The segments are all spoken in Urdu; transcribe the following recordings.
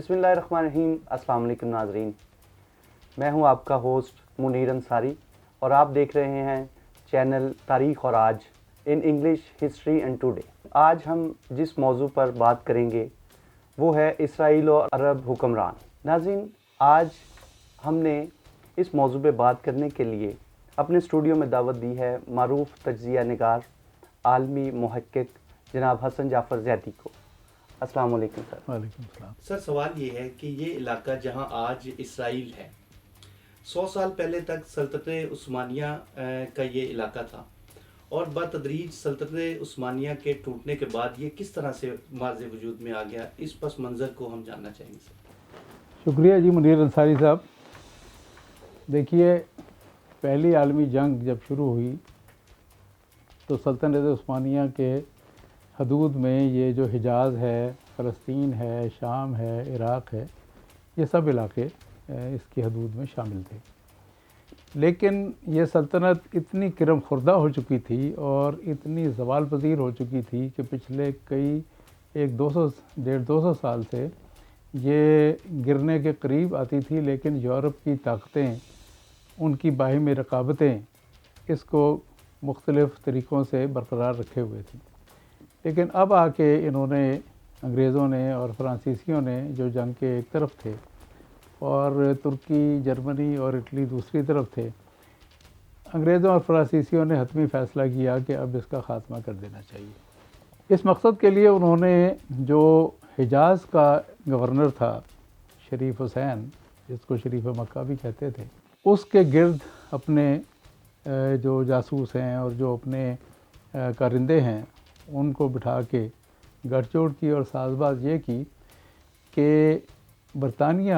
بسم اللہ الرحمن الرحیم۔ السلام علیکم ناظرین، میں ہوں آپ کا ہوسٹ منیر انصاری اور آپ دیکھ رہے ہیں چینل تاریخ اور آج in English history and today. آج ہم جس موضوع پر بات کریں گے وہ ہے اسرائیل اور عرب حکمران۔ ناظرین، آج ہم نے اس موضوع پہ بات کرنے کے لیے اپنے اسٹوڈیو میں دعوت دی ہے معروف تجزیہ نگار، عالمی محقق جناب حسن جعفر زیدی کو۔ السلام علیکم سر۔ وعلیکم السلام۔ سر، سوال یہ ہے کہ یہ علاقہ جہاں آج اسرائیل ہے 100 سال پہلے تک سلطنت عثمانیہ کا یہ علاقہ تھا، اور بتدریج سلطنت عثمانیہ کے ٹوٹنے کے بعد یہ کس طرح سے ماض وجود میں آ گیا، اس پس منظر کو ہم جاننا چاہیں گے سر۔ شکریہ جی منیر انصاری صاحب۔ دیکھیے، پہلی عالمی جنگ جب شروع ہوئی تو سلطنت عثمانیہ کے حدود میں یہ جو حجاز ہے، فلسطین ہے، شام ہے، عراق ہے، یہ سب علاقے اس کی حدود میں شامل تھے۔ لیکن یہ سلطنت اتنی کرم خوردہ ہو چکی تھی اور اتنی زوال پذیر ہو چکی تھی کہ پچھلے ڈیڑھ دو سو سال سے یہ گرنے کے قریب آتی تھی، لیکن یورپ کی طاقتیں، ان کی باہمی رقابتیں اس کو مختلف طریقوں سے برقرار رکھے ہوئے تھیں۔ لیکن اب آ کے انہوں نے، انگریزوں نے اور فرانسیسیوں نے جو جنگ کے ایک طرف تھے اور ترکی، جرمنی اور اٹلی دوسری طرف تھے، انگریزوں اور فرانسیسیوں نے حتمی فیصلہ کیا کہ اب اس کا خاتمہ کر دینا چاہیے۔ اس مقصد کے لیے انہوں نے جو حجاز کا گورنر تھا شریف حسین، جس کو شریف مکہ بھی کہتے تھے، اس کے گرد اپنے جو جاسوس ہیں اور جو اپنے کارندے ہیں ان کو بٹھا کے گٹھ جوڑ کی اور ساز باز یہ کی کہ برطانیہ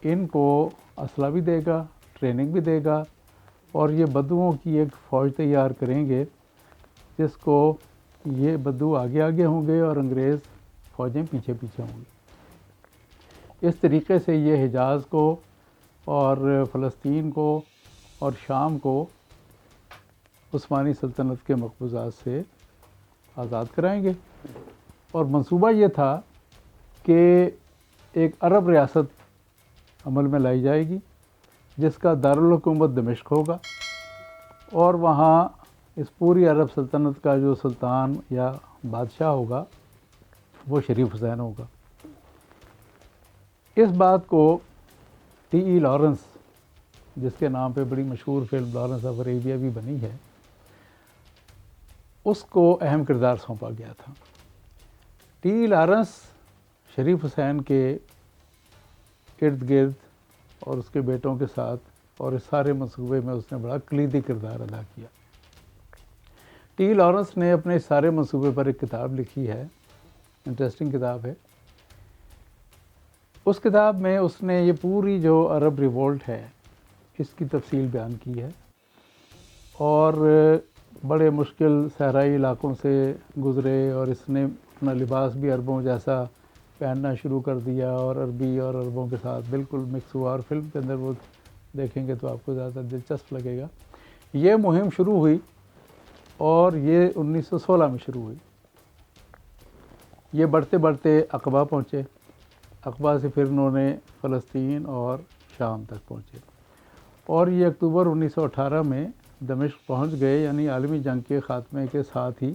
ان کو اسلحہ بھی دے گا، ٹریننگ بھی دے گا، اور یہ بدوؤں کی ایک فوج تیار کریں گے جس کو یہ بدو آگے آگے ہوں گے اور انگریز فوجیں پیچھے پیچھے ہوں گی۔ اس طریقے سے یہ حجاز کو اور فلسطین کو اور شام کو عثمانی سلطنت کے مقبوضات سے آزاد کرائیں گے، اور منصوبہ یہ تھا کہ ایک عرب ریاست عمل میں لائی جائے گی جس کا دارالحکومت دمشق ہوگا، اور وہاں اس پوری عرب سلطنت کا جو سلطان یا بادشاہ ہوگا وہ شریف حسین ہوگا۔ اس بات کو ٹی ای لارنس، جس کے نام پہ بڑی مشہور فلم لارنس آف اریبیا بھی بنی ہے، اس کو اہم کردار سونپا گیا تھا۔ ٹی ای لارنس شریف حسین کے ارد گرد اور اس کے بیٹوں کے ساتھ اور اس سارے منصوبے میں اس نے بڑا کلیدی کردار ادا کیا۔ ٹی ای لارنس نے اپنے اس سارے منصوبے پر ایک کتاب لکھی ہے، انٹرسٹنگ کتاب ہے۔ اس کتاب میں اس نے یہ پوری جو عرب ریوولٹ ہے اس کی تفصیل بیان کی ہے، اور بڑے مشکل صحرائی علاقوں سے گزرے، اور اس نے اپنا لباس بھی عربوں جیسا پہننا شروع کر دیا اور عربی اور عربوں کے ساتھ بالکل مکس ہوا، اور فلم کے اندر وہ دیکھیں گے تو آپ کو زیادہ دلچسپ لگے گا۔ یہ مہم شروع ہوئی اور یہ 1916 میں شروع ہوئی۔ یہ بڑھتے بڑھتے عقبہ پہنچے، عقبہ سے پھر انہوں نے فلسطین اور شام تک پہنچے، اور یہ اکتوبر 1918 میں دمشق پہنچ گئے، یعنی عالمی جنگ کے خاتمے کے ساتھ ہی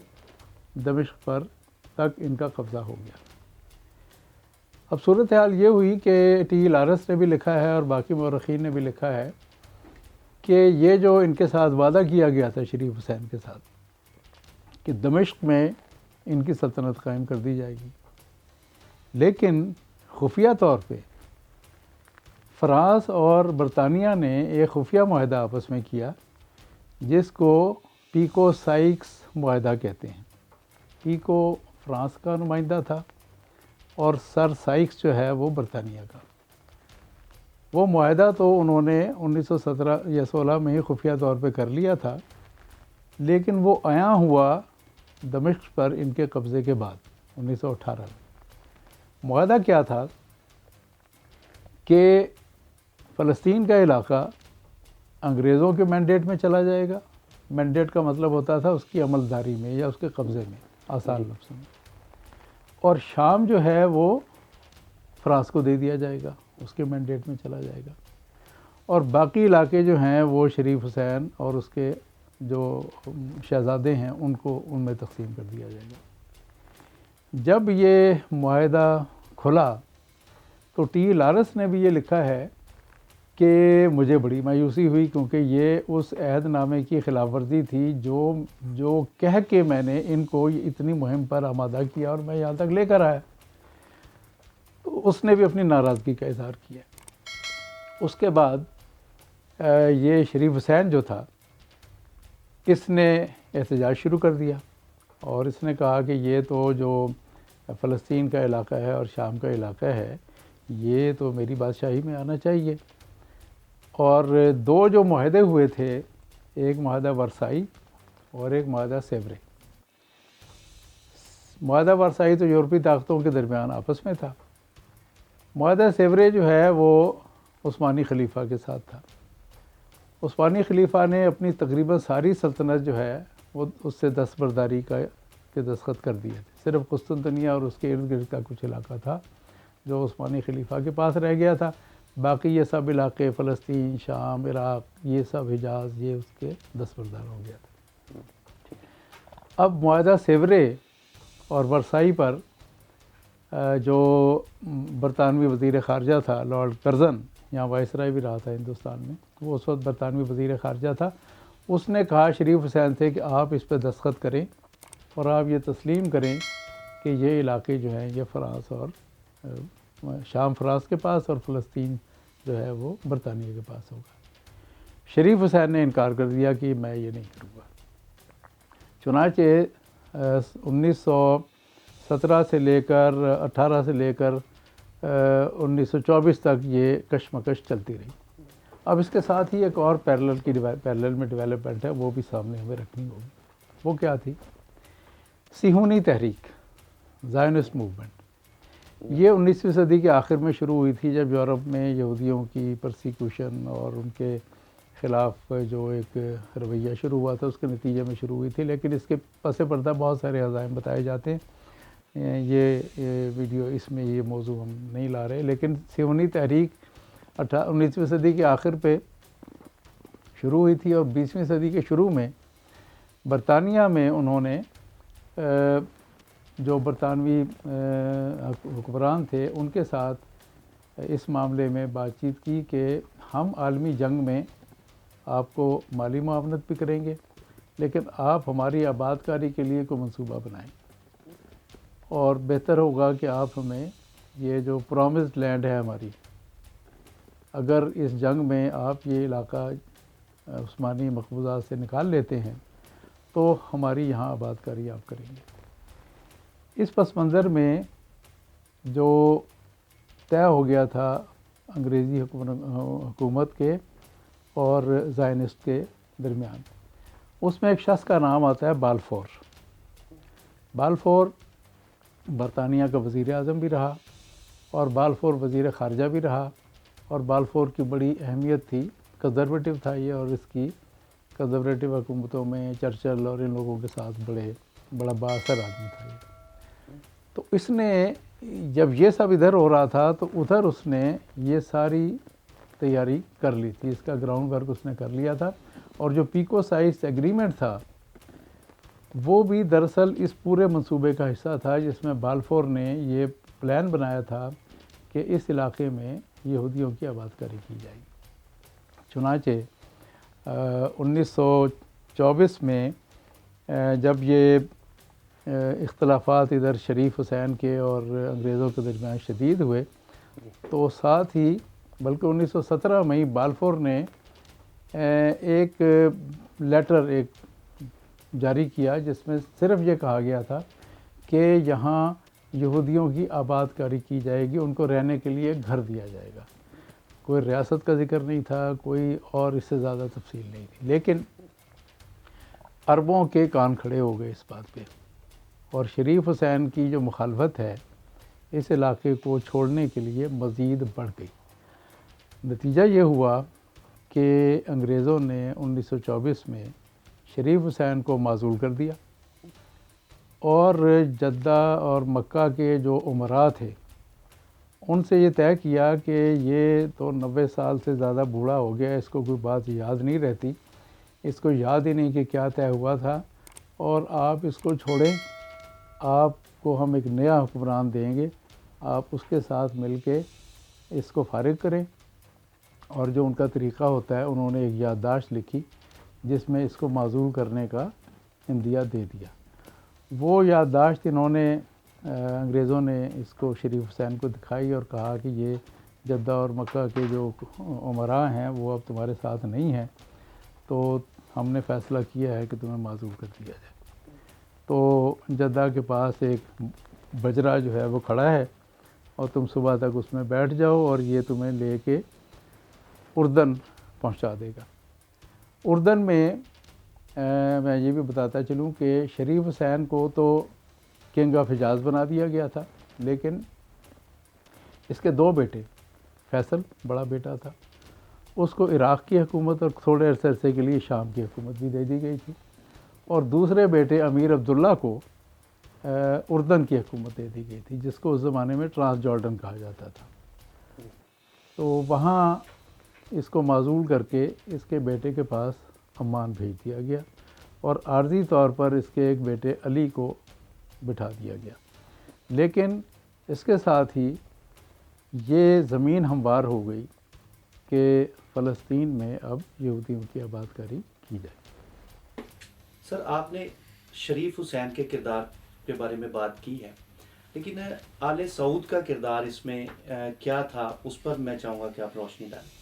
دمشق پر تک ان کا قبضہ ہو گیا۔ اب صورتحال یہ ہوئی کہ ٹی ای لارنس نے بھی لکھا ہے اور باقی مورخین نے بھی لکھا ہے کہ یہ جو ان کے ساتھ وعدہ کیا گیا تھا شریف حسین کے ساتھ کہ دمشق میں ان کی سلطنت قائم کر دی جائے گی، لیکن خفیہ طور پہ فرانس اور برطانیہ نے ایک خفیہ معاہدہ آپس میں کیا جس کو پیکو سائکس معاہدہ کہتے ہیں۔ پیکو فرانس کا نمائندہ تھا اور سر سائکس جو ہے وہ برطانیہ کا۔ وہ معاہدہ تو انہوں نے 1917 یا 16 میں ہی خفیہ طور پہ کر لیا تھا، لیکن وہ عیاں ہوا دمشق پر ان کے قبضے کے بعد 1918 میں۔ معاہدہ کیا تھا کہ فلسطین کا علاقہ انگریزوں کے مینڈیٹ میں چلا جائے گا۔ مینڈیٹ کا مطلب ہوتا تھا اس کی عملداری میں یا اس کے قبضے میں، آسان لفظ میں، اور شام جو ہے وہ فرانس کو دے دیا جائے گا، اس کے مینڈیٹ میں چلا جائے گا، اور باقی علاقے جو ہیں وہ شریف حسین اور اس کے جو شہزادے ہیں ان کو ان میں تقسیم کر دیا جائے گا۔ جب یہ معاہدہ کھلا تو ٹی لارنس نے بھی یہ لکھا ہے کہ مجھے بڑی مایوسی ہوئی، کیونکہ یہ اس عہد نامے کی خلاف ورزی تھی جو کہہ کے میں نے ان کو اتنی مہم پر آمادہ کیا اور میں یہاں تک لے کر آیا۔ تو اس نے بھی اپنی ناراضگی کا اظہار کیا۔ اس کے بعد یہ شریف حسین جو تھا اس نے احتجاج شروع کر دیا، اور اس نے کہا کہ یہ تو جو فلسطین کا علاقہ ہے اور شام کا علاقہ ہے یہ تو میری بادشاہی میں آنا چاہیے۔ اور دو جو معاہدے ہوئے تھے، ایک معاہدہ ورسائی اور ایک معاہدہ سیورے۔ معاہدہ ورسائی تو یورپی طاقتوں کے درمیان آپس میں تھا، معاہدہ سیورے جو ہے وہ عثمانی خلیفہ کے ساتھ تھا۔ عثمانی خلیفہ نے اپنی تقریباً ساری سلطنت جو ہے وہ اس سے دستبرداری کے دستخط کر دیے تھے، صرف قسطنطنیہ اور اس کے ارد گرد کا کچھ علاقہ تھا جو عثمانی خلیفہ کے پاس رہ گیا تھا، باقی یہ سب علاقے فلسطین، شام، عراق، یہ سب حجاز یہ اس کے دستبردار ہو گیا تھا۔ اب معاہدہ سیورے اور ورسائی پر جو برطانوی وزیر خارجہ تھا لارڈ کرزن، یہاں وائسرائے بھی رہا تھا ہندوستان میں، وہ اس وقت برطانوی وزیر خارجہ تھا، اس نے کہا شریف حسین سے کہ آپ اس پہ دستخط کریں اور آپ یہ تسلیم کریں کہ یہ علاقے جو ہیں یہ فرانس اور شام فرانس کے پاس اور فلسطین جو ہے وہ برطانیہ کے پاس ہوگا۔ شریف حسین نے انکار کر دیا کہ میں یہ نہیں کروں گا۔ چنانچہ 1917 سے لے کر 18 سے لے کر 1924 تک یہ کشمکش چلتی رہی۔ اب اس کے ساتھ ہی ایک اور پیرلل میں ڈیولپمنٹ ہے، وہ بھی سامنے ہمیں رکھنی ہوگی۔ وہ کیا تھی؟ صہیونی تحریک، زائونسٹ موومنٹ۔ یہ 19ویں صدی کے آخر میں شروع ہوئی تھی، جب یورپ میں یہودیوں کی پرسیکیوشن اور ان کے خلاف جو ایک رویہ شروع ہوا تھا اس کے نتیجے میں شروع ہوئی تھی، لیکن اس کے پس پردہ بہت سارے عزائم بتائے جاتے ہیں۔ یہ ویڈیو اس میں یہ موضوع ہم نہیں لا رہے، لیکن صہیونی تحریک 19ویں صدی کے آخر پہ شروع ہوئی تھی، اور 20ویں صدی کے شروع میں برطانیہ میں انہوں نے جو برطانوی حکمران تھے ان کے ساتھ اس معاملے میں بات چیت کی کہ ہم عالمی جنگ میں آپ کو مالی معاونت بھی کریں گے، لیکن آپ ہماری آباد کاری کے لیے کوئی منصوبہ بنائیں، اور بہتر ہوگا کہ آپ ہمیں یہ جو پرامسڈ لینڈ ہے ہماری، اگر اس جنگ میں آپ یہ علاقہ عثمانی مقبوضات سے نکال لیتے ہیں تو ہماری یہاں آباد کاری آپ کریں گے۔ اس پس منظر میں جو طے ہو گیا تھا انگریزی حکومت کے اور زائنسٹ کے درمیان، اس میں ایک شخص کا نام آتا ہے بالفور۔ بالفور برطانیہ کا وزیر اعظم بھی رہا اور بالفور وزیر خارجہ بھی رہا، اور بالفور کی بڑی اہمیت تھی، کنزرویٹو تھا یہ، اور اس کی کنزرویٹو حکومتوں میں چرچل اور ان لوگوں کے ساتھ بڑا بااثر آدمی تھا یہ۔ تو اس نے جب یہ سب ادھر ہو رہا تھا تو ادھر اس نے یہ ساری تیاری کر لی تھی، اس کا گراؤنڈ ورک اس نے کر لیا تھا، اور جو پیکو سائز ایگریمنٹ تھا وہ بھی دراصل اس پورے منصوبے کا حصہ تھا، جس میں بالفور نے یہ پلان بنایا تھا کہ اس علاقے میں یہودیوں کی آباد کاری کی جائے گی۔ چنانچہ 1924 میں جب یہ اختلافات ادھر شریف حسین کے اور انگریزوں کے درمیان شدید ہوئے، تو ساتھ ہی بلکہ 1917 میں ہی بالفور نے ایک لیٹر جاری کیا جس میں صرف یہ کہا گیا تھا کہ یہاں یہودیوں کی آباد کاری کی جائے گی، ان کو رہنے کے لیے گھر دیا جائے گا۔ کوئی ریاست کا ذکر نہیں تھا، کوئی اور اس سے زیادہ تفصیل نہیں تھی، لیکن عربوں کے کان کھڑے ہو گئے اس بات پہ، اور شریف حسین کی جو مخالفت ہے اس علاقے کو چھوڑنے کے لیے مزید بڑھ گئی۔ نتیجہ یہ ہوا کہ انگریزوں نے 1924 میں شریف حسین کو معزول کر دیا، اور جدہ اور مکہ کے جو امراء تھے ان سے یہ طے کیا کہ یہ تو 90 سال سے زیادہ بوڑھا ہو گیا، اس کو کوئی بات یاد نہیں رہتی، اس کو یاد ہی نہیں کہ کیا طے ہوا تھا، اور آپ اس کو چھوڑیں، آپ کو ہم ایک نیا حکمران دیں گے، آپ اس کے ساتھ مل کے اس کو فارغ کریں۔ اور جو ان کا طریقہ ہوتا ہے، انہوں نے ایک یادداشت لکھی جس میں اس کو معزول کرنے کا عندیہ دے دیا۔ وہ یادداشت انہوں نے انگریزوں نے اس کو شریف حسین کو دکھائی اور کہا کہ یہ جدہ اور مکہ کے جو امراء ہیں وہ اب تمہارے ساتھ نہیں ہیں، تو ہم نے فیصلہ کیا ہے کہ تمہیں معزول کر دیا جائے۔ تو جدہ کے پاس ایک بجرا جو ہے وہ کھڑا ہے، اور تم صبح تک اس میں بیٹھ جاؤ اور یہ تمہیں لے کے اردن پہنچا دے گا۔ اردن میں میں یہ بھی بتاتا چلوں کہ شریف حسین کو تو کنگ آف حجاز بنا دیا گیا تھا، لیکن اس کے 2 بیٹے، فیصل بڑا بیٹا تھا، اس کو عراق کی حکومت اور تھوڑے عرصے کے لیے شام کی حکومت بھی دے دی گئی تھی، اور دوسرے بیٹے امیر عبداللہ کو اردن کی حکومت دے دی گئی تھی، جس کو اس زمانے میں ٹرانس جارڈن کہا جاتا تھا۔ تو وہاں اس کو معزول کر کے اس کے بیٹے کے پاس عمان بھیج دیا گیا، اور عارضی طور پر اس کے ایک بیٹے علی کو بٹھا دیا گیا۔ لیکن اس کے ساتھ ہی یہ زمین ہموار ہو گئی کہ فلسطین میں اب یہودیوں کی آباد کاری کی جائے۔ سر، آپ نے شریف حسین کے کردار کے بارے میں بات کی ہے، لیکن آل سعود کا کردار اس میں کیا تھا، اس پر میں چاہوں گا کہ آپ روشنی ڈالیں۔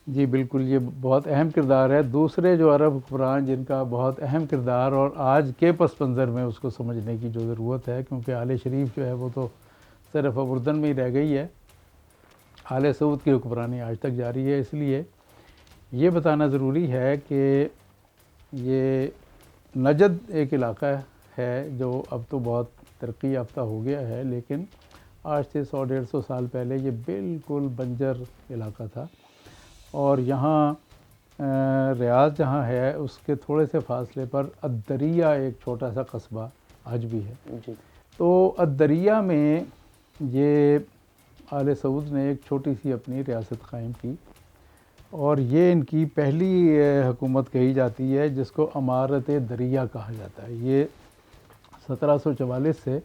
جی بالکل، یہ بہت اہم کردار ہے۔ دوسرے جو عرب حکمران جن کا بہت اہم کردار اور آج کے پس منظر میں اس کو سمجھنے کی جو ضرورت ہے، کیونکہ آل شریف جو ہے وہ تو صرف اب اردن میں ہی رہ گئی ہے، آل سعود کی حکمرانی آج تک جاری ہے۔ اس لیے یہ بتانا ضروری ہے کہ یہ نجد ایک علاقہ ہے جو اب تو بہت ترقی یافتہ ہو گیا ہے، لیکن آج سے 100-150 سال پہلے یہ بالکل بنجر علاقہ تھا، اور یہاں ریاض جہاں ہے اس کے تھوڑے سے فاصلے پر الدریہ ایک چھوٹا سا قصبہ آج بھی ہے۔ جی، تو الدریہ میں یہ آل سعود نے ایک چھوٹی سی اپنی ریاست قائم کی، اور یہ ان کی پہلی حکومت کہی جاتی ہے جس کو امارت دریہ کہا جاتا ہے۔ یہ 1744 سے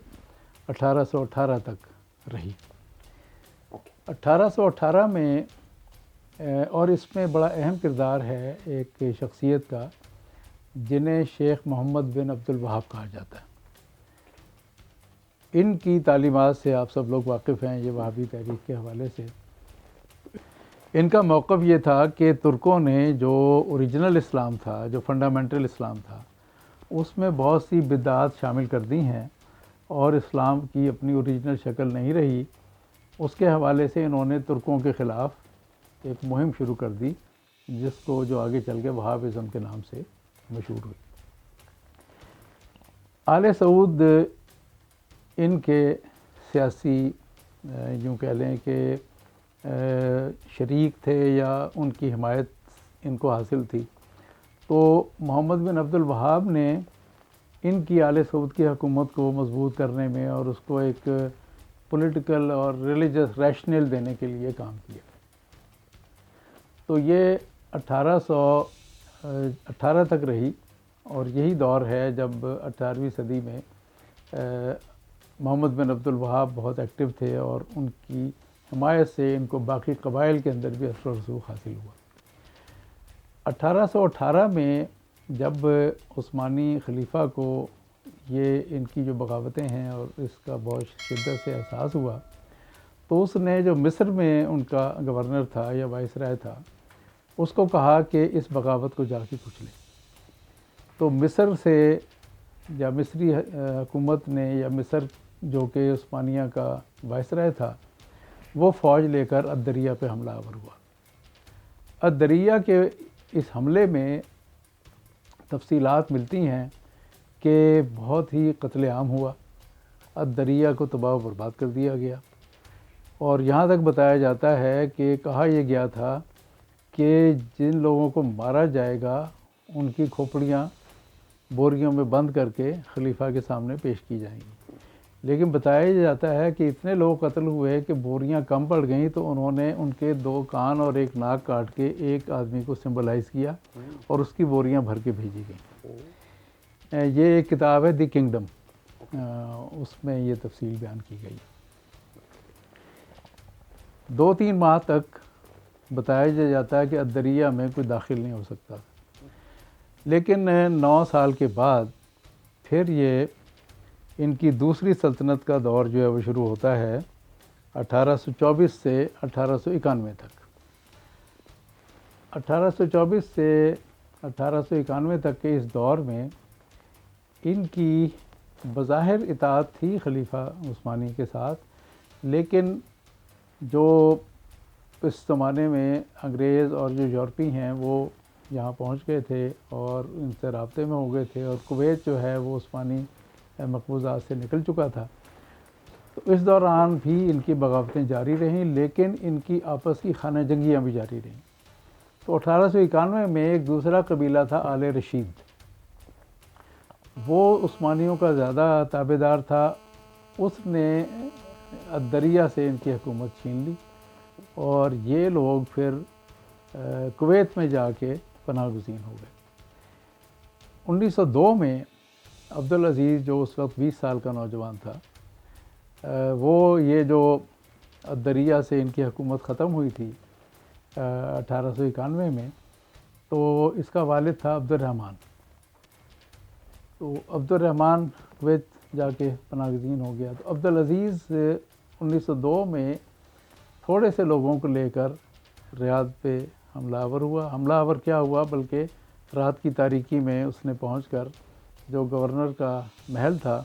1818 تک رہی۔ 1818 میں اور اس میں بڑا اہم کردار ہے ایک شخصیت کا جنہیں شیخ محمد بن عبد الوہاب کہا جاتا ہے۔ ان کی تعلیمات سے آپ سب لوگ واقف ہیں، یہ وہابی تحریک کے حوالے سے۔ ان کا موقف یہ تھا کہ ترکوں نے جو اوریجنل اسلام تھا، جو فنڈامنٹل اسلام تھا، اس میں بہت سی بدعات شامل کر دی ہیں، اور اسلام کی اپنی اوریجنل شکل نہیں رہی۔ اس کے حوالے سے انہوں نے ترکوں کے خلاف ایک مہم شروع کر دی، جس کو جو آگے چل کے وہابزم کے نام سے مشہور ہوئی۔ آل سعود ان کے سیاسی یوں کہہ لیں کہ شریک تھے، یا ان کی حمایت ان کو حاصل تھی۔ تو محمد بن عبد الوہاب نے ان کی آل سعود کی حکومت کو مضبوط کرنے میں اور اس کو ایک پولیٹیکل اور ریلیجس ریشنل دینے کے لیے کام کیا۔ تو یہ 1818 تک رہی، اور یہی دور ہے جب 18ویں صدی میں محمد بن عبد الوہاب بہت ایکٹیو تھے، اور ان کی حمایت سے ان کو باقی قبائل کے اندر بھی اثر و رسوخ حاصل ہوا۔ 1818 میں جب عثمانی خلیفہ کو یہ ان کی جو بغاوتیں ہیں اور اس کا بہت شدت سے احساس ہوا، تو اس نے جو مصر میں ان کا گورنر تھا یا وائسرائے تھا، اس کو کہا کہ اس بغاوت کو جا کے کچھ لے۔ تو مصر سے یا مصری حکومت نے، یا مصر جو کہ عثمانیہ کا وائسرائے تھا، وہ فوج لے کر الدریہ پہ حملہ آور ہوا۔ الدریہ کے اس حملے میں تفصیلات ملتی ہیں کہ بہت ہی قتل عام ہوا، الدریہ کو تباہ و برباد کر دیا گیا، اور یہاں تک بتایا جاتا ہے کہ کہا یہ گیا تھا کہ جن لوگوں کو مارا جائے گا ان کی کھوپڑیاں بوریوں میں بند کر کے خلیفہ کے سامنے پیش کی جائیں گی۔ لیکن بتایا جاتا ہے کہ اتنے لوگ قتل ہوئے کہ بوریاں کم پڑ گئیں تو انہوں نے ان کے 2 کان اور 1 ناک کاٹ کے ایک آدمی کو سمبلائز کیا اور اس کی بوریاں بھر کے بھیجی گئیں. یہ ایک کتاب ہے دی کنگڈم، اس میں یہ تفصیل بیان کی گئی. 2-3 ماہ تک بتایا جاتا ہے کہ الدریہ میں کوئی داخل نہیں ہو سکتا، لیکن 9 سال کے بعد پھر یہ ان کی دوسری سلطنت کا دور جو ہے وہ شروع ہوتا ہے 1824 سے 1891 تک. 1824 سے 1891 تک کے اس دور میں ان کی بظاہر اطاعت تھی خلیفہ عثمانی کے ساتھ، لیکن جو اس زمانے میں انگریز اور جو یورپی ہیں وہ یہاں پہنچ گئے تھے اور ان سے رابطے میں ہو گئے تھے، اور کویت جو ہے وہ عثمانی مقبوضات سے نکل چکا تھا. تو اس دوران بھی ان کی بغاوتیں جاری رہیں، لیکن ان کی آپس کی خانہ جنگیاں بھی جاری رہیں. تو 1891 میں ایک دوسرا قبیلہ تھا آل رشید، وہ عثمانیوں کا زیادہ تابع دار تھا. اس نے الدریہ سے ان کی حکومت چھین لی اور یہ لوگ پھر کویت میں جا کے پناہ گزین ہو گئے. 1902 میں عبدالعزیز جو اس وقت 20 سال کا نوجوان تھا، وہ یہ جو الدریہ سے ان کی حکومت ختم ہوئی تھی 1891 میں، تو اس کا والد تھا عبد الرحمن. تو عبد الرحمن کویت جا کے پناہ گزین ہو گیا. تو عبدالعزیز 1902 میں تھوڑے سے لوگوں کو لے کر ریاض پہ حملہ آور ہوا. حملہ آور کیا ہوا، بلکہ رات کی تاریکی میں اس نے پہنچ کر جو گورنر کا محل تھا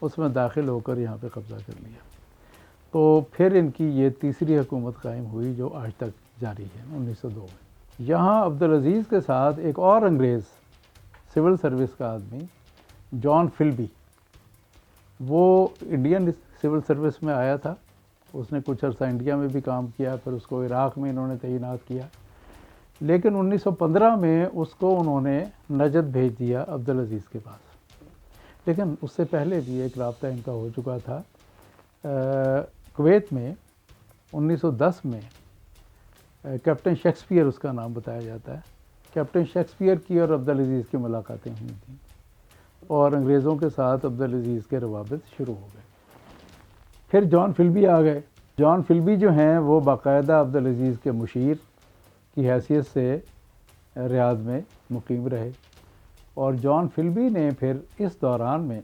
اس میں داخل ہو کر یہاں پہ قبضہ کر لیا. تو پھر ان کی یہ تیسری حکومت قائم ہوئی جو آج تک جاری ہے 1902 میں. یہاں عبدالعزیز کے ساتھ ایک اور انگریز سول سروس کا آدمی جان فلبی، وہ انڈین سول سروس میں آیا تھا. اس نے کچھ عرصہ انڈیا میں بھی کام کیا، پھر اس کو عراق میں انہوں نے تعینات کیا. لیکن 1915 میں اس کو انہوں نے نجد بھیج دیا عبدالعزیز کے پاس. لیکن اس سے پہلے بھی ایک رابطہ ان کا ہو چکا تھا. کویت میں 1910 میں کیپٹن شیکسپیئر اس کا نام بتایا جاتا ہے، کیپٹن شیکسپیئر کی اور عبدالعزیز کی ملاقاتیں ہوئی تھیں اور انگریزوں کے ساتھ عبدالعزیز کے روابط شروع ہو گئے. پھر جان فلبی آ گئے. جان فلبی جو ہیں وہ باقاعدہ عبدالعزیز کے مشیر کی حیثیت سے ریاض میں مقیم رہے. اور جان فلبی نے پھر اس دوران میں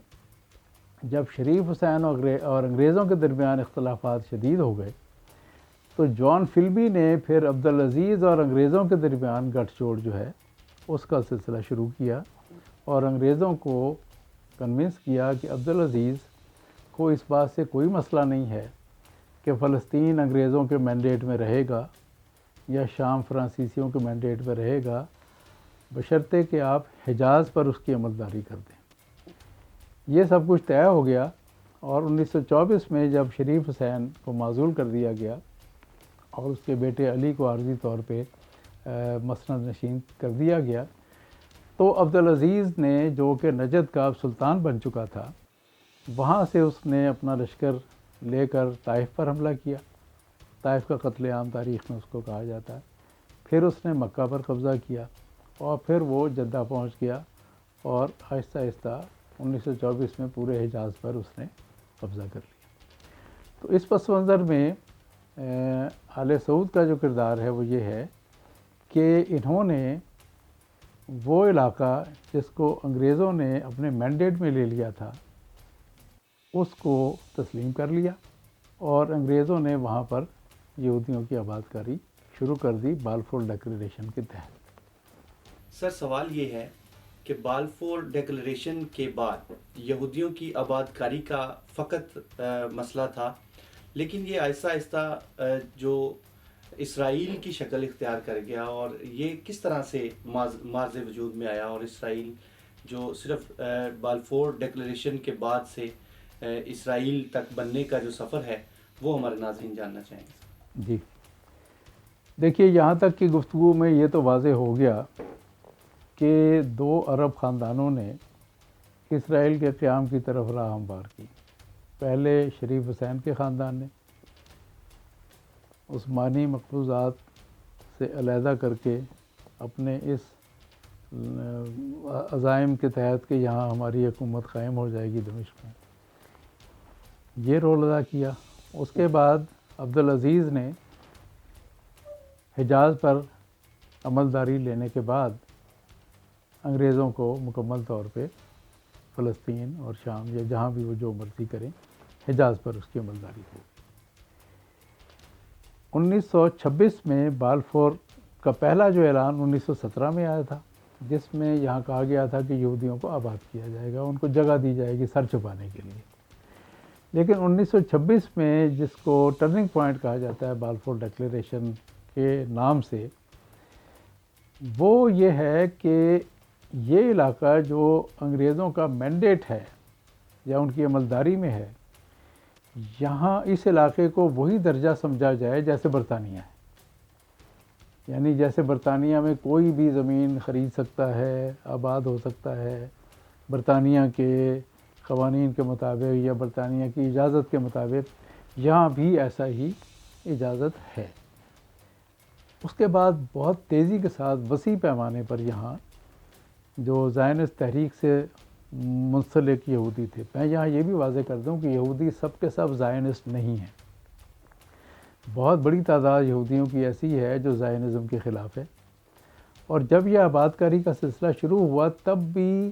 جب شریف حسین اور انگریزوں کے درمیان اختلافات شدید ہو گئے تو جان فلبی نے پھر عبدالعزیز اور انگریزوں کے درمیان گٹھ جوڑ جو ہے اس کا سلسلہ شروع کیا اور انگریزوں کو کنونس کیا کہ عبدالعزیز کو اس بات سے کوئی مسئلہ نہیں ہے کہ فلسطین انگریزوں کے مینڈیٹ میں رہے گا یا شام فرانسیسیوں کے مینڈیٹ میں رہے گا، بشرطے کہ آپ حجاز پر اس کی عملداری کر دیں. یہ سب کچھ طے ہو گیا اور 1924 میں جب شریف حسین کو معزول کر دیا گیا اور اس کے بیٹے علی کو عارضی طور پہ مسند نشین کر دیا گیا تو عبدالعزیز نے جو کہ نجد کا سلطان بن چکا تھا وہاں سے اس نے اپنا لشکر لے کر طائف پر حملہ کیا. طائف کا قتل عام تاریخ میں اس کو کہا جاتا ہے. پھر اس نے مکہ پر قبضہ کیا اور پھر وہ جدہ پہنچ گیا اور آہستہ آہستہ 1924 میں پورے حجاز پر اس نے قبضہ کر لیا. تو اس پس منظر میں آل سعود کا جو کردار ہے وہ یہ ہے کہ انہوں نے وہ علاقہ جس کو انگریزوں نے اپنے مینڈیٹ میں لے لیا تھا اس کو تسلیم کر لیا اور انگریزوں نے وہاں پر یہودیوں کی آباد کاری شروع کر دی بالفور ڈیکلریشن کے تحت. سر سوال یہ ہے کہ بالفور ڈیکلریشن کے بعد یہودیوں کی آباد کاری کا فقط مسئلہ تھا، لیکن یہ آہستہ آہستہ جو اسرائیل کی شکل اختیار کر گیا اور یہ کس طرح سے مارز وجود میں آیا اور اسرائیل جو صرف بالفور ڈیکلریشن کے بعد سے اسرائیل تک بننے کا جو سفر ہے وہ ہمارے ناظرین جاننا چاہیں گے. جی دیکھیے، یہاں تک کی گفتگو میں یہ تو واضح ہو گیا کہ 2 عرب خاندانوں نے اسرائیل کے قیام کی طرف راہ ہموار کی. پہلے شریف حسین کے خاندان نے عثمانی مقبوضات سے علیحدہ کر کے اپنے اس عزائم کے تحت کہ یہاں ہماری حکومت قائم ہو جائے گی دمشق میں، یہ رول ادا کیا۔ اس کے بعد عبدالعزیز نے حجاز پر عملداری لینے کے بعد انگریزوں کو مکمل طور پہ فلسطین اور شام یا جہاں بھی وہ جو مرضی کریں حجاز پر اس کی عملداری ہو۔ 1926 میں بالفور کا پہلا جو اعلان 1917 میں آیا تھا، جس میں یہاں کہا گیا تھا کہ یہودیوں کو آباد کیا جائے گا، ان کو جگہ دی جائے گی سر چھپانے کے لیے۔ لیکن 1926 میں جس کو ٹرننگ پوائنٹ کہا جاتا ہے بالفور ڈکلیریشن کے نام سے، وہ یہ ہے کہ یہ علاقہ جو انگریزوں کا مینڈیٹ ہے یا ان کی عملداری میں ہے، یہاں اس علاقے کو وہی درجہ سمجھا جائے جیسے برطانیہ ہے، یعنی جیسے برطانیہ میں کوئی بھی زمین خرید سکتا ہے، آباد ہو سکتا ہے برطانیہ کے قوانین کے مطابق یا برطانیہ کی اجازت کے مطابق، یہاں بھی ایسا ہی اجازت ہے۔ اس کے بعد بہت تیزی کے ساتھ وسیع پیمانے پر یہاں جو زائنسٹ تحریک سے منسلک یہودی تھے، میں یہاں یہ بھی واضح کر دوں کہ یہودی سب کے سب زائنسٹ نہیں ہیں، بہت بڑی تعداد یہودیوں کی ایسی ہے جو زائنزم کے خلاف ہے۔ اور جب یہ آباد کاری کا سلسلہ شروع ہوا تب بھی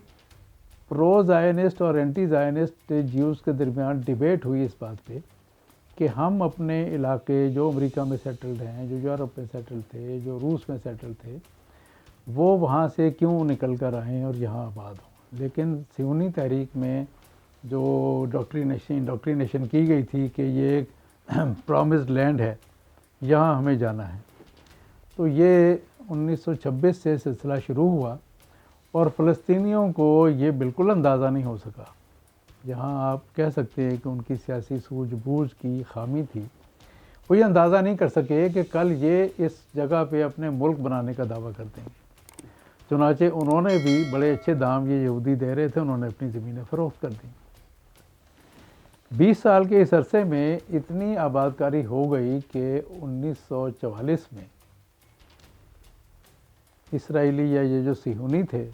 پرو زائنسٹ اور اینٹی زائنسٹ جیوز کے درمیان ڈیبیٹ ہوئی اس بات پہ کہ ہم اپنے علاقے جو امریکہ میں سیٹلڈ ہیں، جو یورپ میں سیٹل تھے، جو روس میں سیٹل تھے، وہ وہاں سے کیوں نکل کر آئیں اور یہاں آباد ہوں۔ لیکن صہیونی تحریک میں جو ڈاکٹرینیشن کی گئی تھی کہ یہ ایک پرامسڈ لینڈ ہے، یہاں ہمیں جانا ہے، تو یہ 1926 سے سلسلہ شروع ہوا اور فلسطینیوں کو یہ بالکل اندازہ نہیں ہو سکا۔ یہاں آپ کہہ سکتے ہیں کہ ان کی سیاسی سوجھ بوجھ کی خامی تھی، وہ یہ اندازہ نہیں کر سکے کہ کل یہ اس جگہ پہ اپنے ملک بنانے کا دعویٰ کر دیں گے۔ چنانچہ انہوں نے بھی بڑے اچھے دام یہ یہودی دے رہے تھے، انہوں نے اپنی زمینیں فروخت کر دیں۔ 20 سال کے اس عرصے میں اتنی آباد کاری ہو گئی کہ 1944 میں اسرائیلی یا یہ جو صہیونی تھے،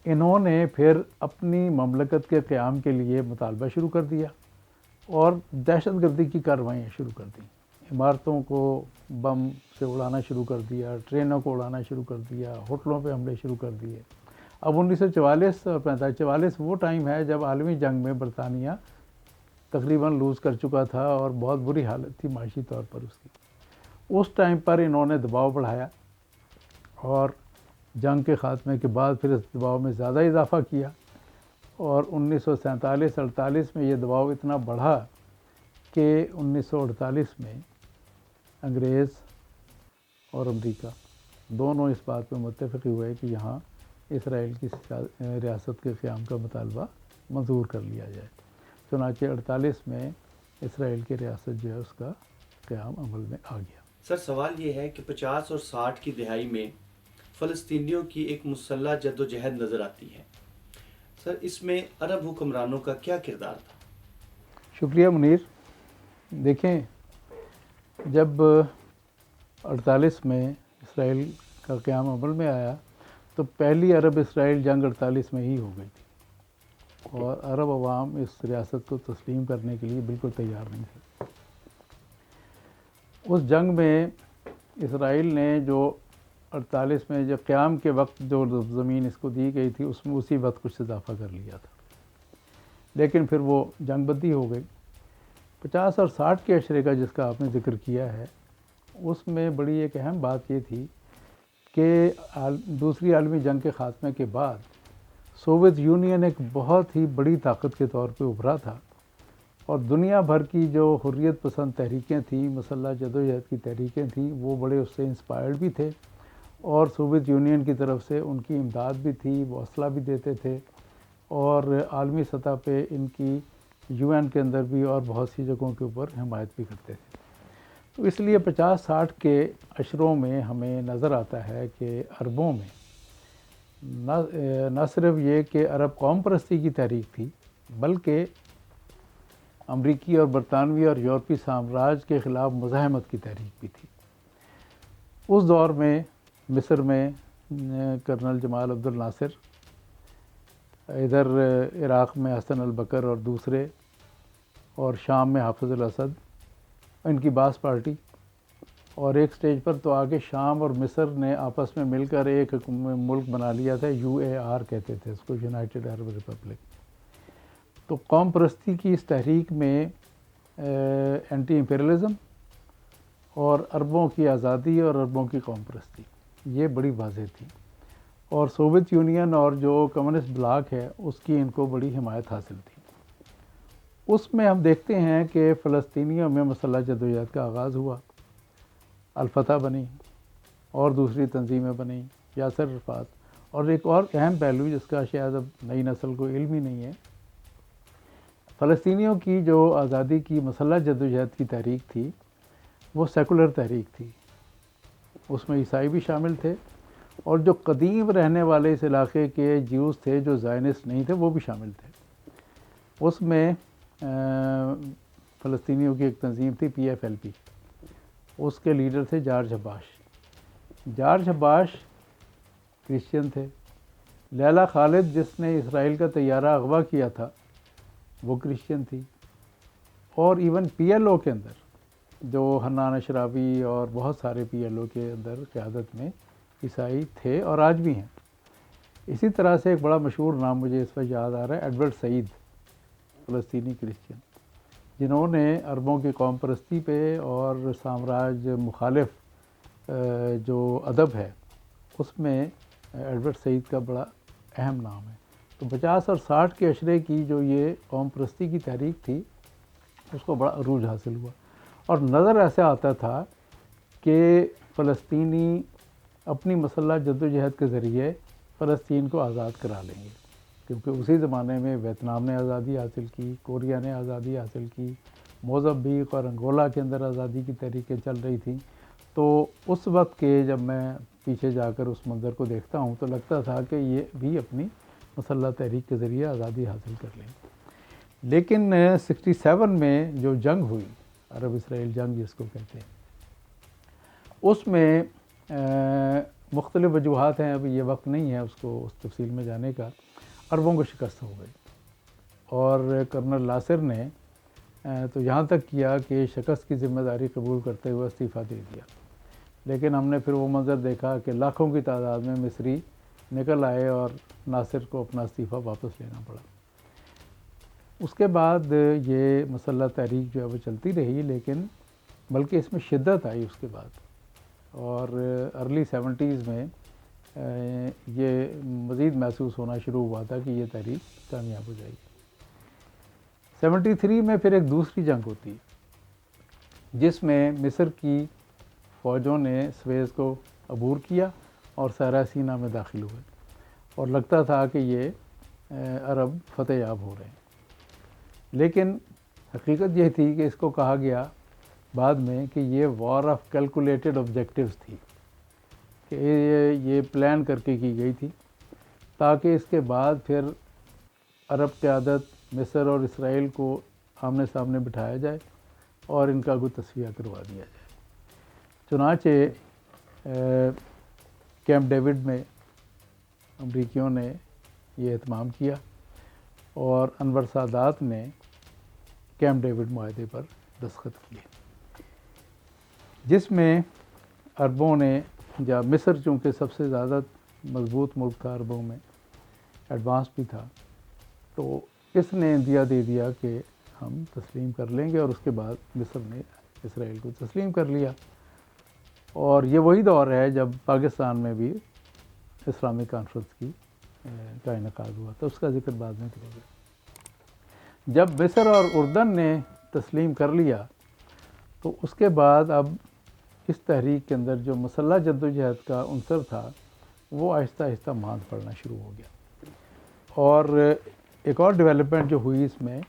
انہوں نے پھر اپنی مملکت کے قیام کے لیے مطالبہ شروع کر دیا اور دہشت گردی کی کارروائیاں شروع کر دیں۔ عمارتوں کو بم سے اڑانا شروع کر دیا، ٹرینوں کو اڑانا شروع کر دیا، ہوٹلوں پہ حملے شروع کر دیے۔ اب 1944 اور 45 وہ ٹائم ہے جب عالمی جنگ میں برطانیہ تقریباً لوز کر چکا تھا اور بہت بری حالت تھی معاشی طور پر اس کی۔ اس ٹائم پر انہوں نے دباؤ بڑھایا اور جنگ کے خاتمے کے بعد پھر اس دباؤ میں زیادہ اضافہ کیا، اور 1947-48 میں یہ دباؤ اتنا بڑھا کہ 1948 میں انگریز اور امریکہ دونوں اس بات پہ متفق ہوئے کہ یہاں اسرائیل کی ریاست کے قیام کا مطالبہ منظور کر لیا جائے۔ چنانچہ 48 میں اسرائیل کی ریاست جو ہے اس کا قیام عمل میں آ گیا۔ سر سوال یہ ہے کہ 50 اور 60 کی دہائی میں فلسطینیوں کی ایک مسلح جدوجہد نظر آتی ہے، سر اس میں عرب حکمرانوں کا کیا کردار تھا؟ شکریہ منیر۔ دیکھیں، جب 48 میں اسرائیل کا قیام عمل میں آیا تو پہلی عرب اسرائیل جنگ 48 میں ہی ہو گئی تھی، اور عرب عوام اس ریاست کو تسلیم کرنے کے لیے بالکل تیار نہیں تھے۔ اس جنگ میں اسرائیل نے جو 48 میں جب قیام کے وقت جو زمین اس کو دی گئی تھی اس میں اسی وقت کچھ اضافہ کر لیا تھا، لیکن پھر وہ جنگ بندی ہو گئی۔ 50 اور 60 کے عشرے کا جس کا آپ نے ذکر کیا ہے، اس میں بڑی ایک اہم بات یہ تھی کہ دوسری عالمی جنگ کے خاتمے کے بعد سوویت یونین ایک بہت ہی بڑی طاقت کے طور پہ ابھرا تھا، اور دنیا بھر کی جو حریت پسند تحریکیں تھیں، مسلح جدوجہد کی تحریکیں تھیں، وہ بڑے اس سے انسپائرڈ بھی تھے، اور سوویت یونین کی طرف سے ان کی امداد بھی تھی، وہ اسلحہ بھی دیتے تھے، اور عالمی سطح پہ ان کی UN کے اندر بھی اور بہت سی جگہوں کے اوپر حمایت بھی کرتے تھے۔ تو اس لیے 50-60 کے عشروں میں ہمیں نظر آتا ہے کہ عربوں میں نہ صرف یہ کہ عرب قوم پرستی کی تحریک تھی، بلکہ امریکی اور برطانوی اور یورپی سامراج کے خلاف مزاحمت کی تحریک بھی تھی۔ اس دور میں مصر میں کرنل جمال عبد الناصر، ادھر عراق میں حسن البکر اور دوسرے، اور شام میں حافظ الاسد، ان کی باس پارٹی، اور ایک سٹیج پر تو آگے شام اور مصر نے آپس میں مل کر ایک ملک بنا لیا تھا، UAR کہتے تھے اس کو، یونائٹڈ عرب ریپبلک۔ تو قوم پرستی کی اس تحریک میں اینٹی امپیریلزم اور عربوں کی آزادی اور عربوں کی قوم پرستی یہ بڑی واضح تھی، اور سوویت یونین اور جو کمیونسٹ بلاک ہے اس کی ان کو بڑی حمایت حاصل تھی۔ اس میں ہم دیکھتے ہیں کہ فلسطینیوں میں مسلح جدوجہد کا آغاز ہوا، الفتح بنی اور دوسری تنظیمیں بنیں، یاسر عرفات، اور ایک اور اہم پہلو جس کا شاید اب نئی نسل کو علم ہی نہیں ہے، فلسطینیوں کی جو آزادی کی مسلح جدوجہد کی تحریک تھی وہ سیکولر تحریک تھی، اس میں عیسائی بھی شامل تھے، اور جو قدیم رہنے والے اس علاقے کے جیوز تھے جو زائنسٹ نہیں تھے وہ بھی شامل تھے۔ اس میں فلسطینیوں کی ایک تنظیم تھی PFLP، اس کے لیڈر تھے جارج حباش۔ جارج حباش کرسچن تھے۔ لیلا خالد جس نے اسرائیل کا طیارہ اغوا کیا تھا وہ کرسچن تھی، اور ایون PLO کے اندر جو حنان اشرافی اور بہت سارے PLO کے اندر قیادت میں عیسائی تھے اور آج بھی ہیں۔ اسی طرح سے ایک بڑا مشہور نام مجھے اس وقت یاد آ رہا ہے، ایڈورڈ سعید، فلسطینی کرسچن، جنہوں نے عربوں کی قوم پرستی پہ اور سامراج مخالف جو ادب ہے اس میں ایڈورڈ سعید کا بڑا اہم نام ہے۔ تو 50 اور 60 کے عشرے کی جو یہ قوم پرستی کی تحریک تھی اس کو بڑا عروج حاصل ہوا، اور نظر ایسا آتا تھا کہ فلسطینی اپنی مسلح جدوجہد کے ذریعے فلسطین کو آزاد کرا لیں گے، کیونکہ اسی زمانے میں ویتنام نے آزادی حاصل کی، کوریا نے آزادی حاصل کی، موزمبیق اور انگولا کے اندر آزادی کی تحریکیں چل رہی تھیں۔ تو اس وقت کے جب میں پیچھے جا کر اس منظر کو دیکھتا ہوں تو لگتا تھا کہ یہ بھی اپنی مسلح تحریک کے ذریعے آزادی حاصل کر لیں گے۔ لیکن 67 میں جو جنگ ہوئی، عرب اسرائیل جنگ جس کو کہتے ہیں، اس میں مختلف وجوہات ہیں، ابھی یہ وقت نہیں ہے اس کو اس تفصیل میں جانے کا۔ عربوں کو شکست ہو گئی، اور کرنل ناصر نے تو یہاں تک کیا کہ شکست کی ذمہ داری قبول کرتے ہوئے استعفیٰ دے دیا، لیکن ہم نے پھر وہ منظر دیکھا کہ لاکھوں کی تعداد میں مصری نکل آئے اور ناصر کو اپنا استعفیٰ واپس لینا پڑا۔ اس کے بعد یہ مسلح تحریک جو ہے وہ چلتی رہی، لیکن بلکہ اس میں شدت آئی اس کے بعد، اور ارلی 70s میں یہ مزید محسوس ہونا شروع ہوا تھا کہ یہ تحریک کامیاب ہو جائے گی۔ 73 میں پھر ایک دوسری جنگ ہوتی ہے جس میں مصر کی فوجوں نے سویز کو عبور کیا اور صحرا سینا میں داخل ہوئے، اور لگتا تھا کہ یہ عرب فتح یاب ہو رہے ہیں، لیکن حقیقت یہ تھی کہ اس کو کہا گیا بعد میں کہ یہ وار آف کیلکولیٹڈ آبجیکٹیوز تھی، کہ یہ پلان کر کے کی گئی تھی تاکہ اس کے بعد پھر عرب قیادت مصر اور اسرائیل کو آمنے سامنے بٹھایا جائے اور ان کا کوئی تصفیہ کروا دیا جائے۔ چنانچہ کیمپ ڈیوڈ میں امریکیوں نے یہ اہتمام کیا، اور انور سادات نے کیمپ ڈیوڈ معاہدے پر دستخط کیے، جس میں عربوں نے، یا مصر چونکہ سب سے زیادہ مضبوط ملک تھا عربوں میں، ایڈوانس بھی تھا، تو اس نے اندیا دے دیا کہ ہم تسلیم کر لیں گے، اور اس کے بعد مصر نے اسرائیل کو تسلیم کر لیا۔ اور یہ وہی دور ہے جب پاکستان میں بھی اسلامی کانفرنس کا انعقاد ہوا، تو اس کا ذکر بعد میں کریں گے۔ جب مصر اور اردن نے تسلیم کر لیا تو اس کے بعد اب اس تحریک کے اندر جو مسلح جدوجہد کا عنصر تھا وہ آہستہ آہستہ ماند پڑنا شروع ہو گیا۔ اور ایک اور ڈیولپمنٹ جو ہوئی اس میں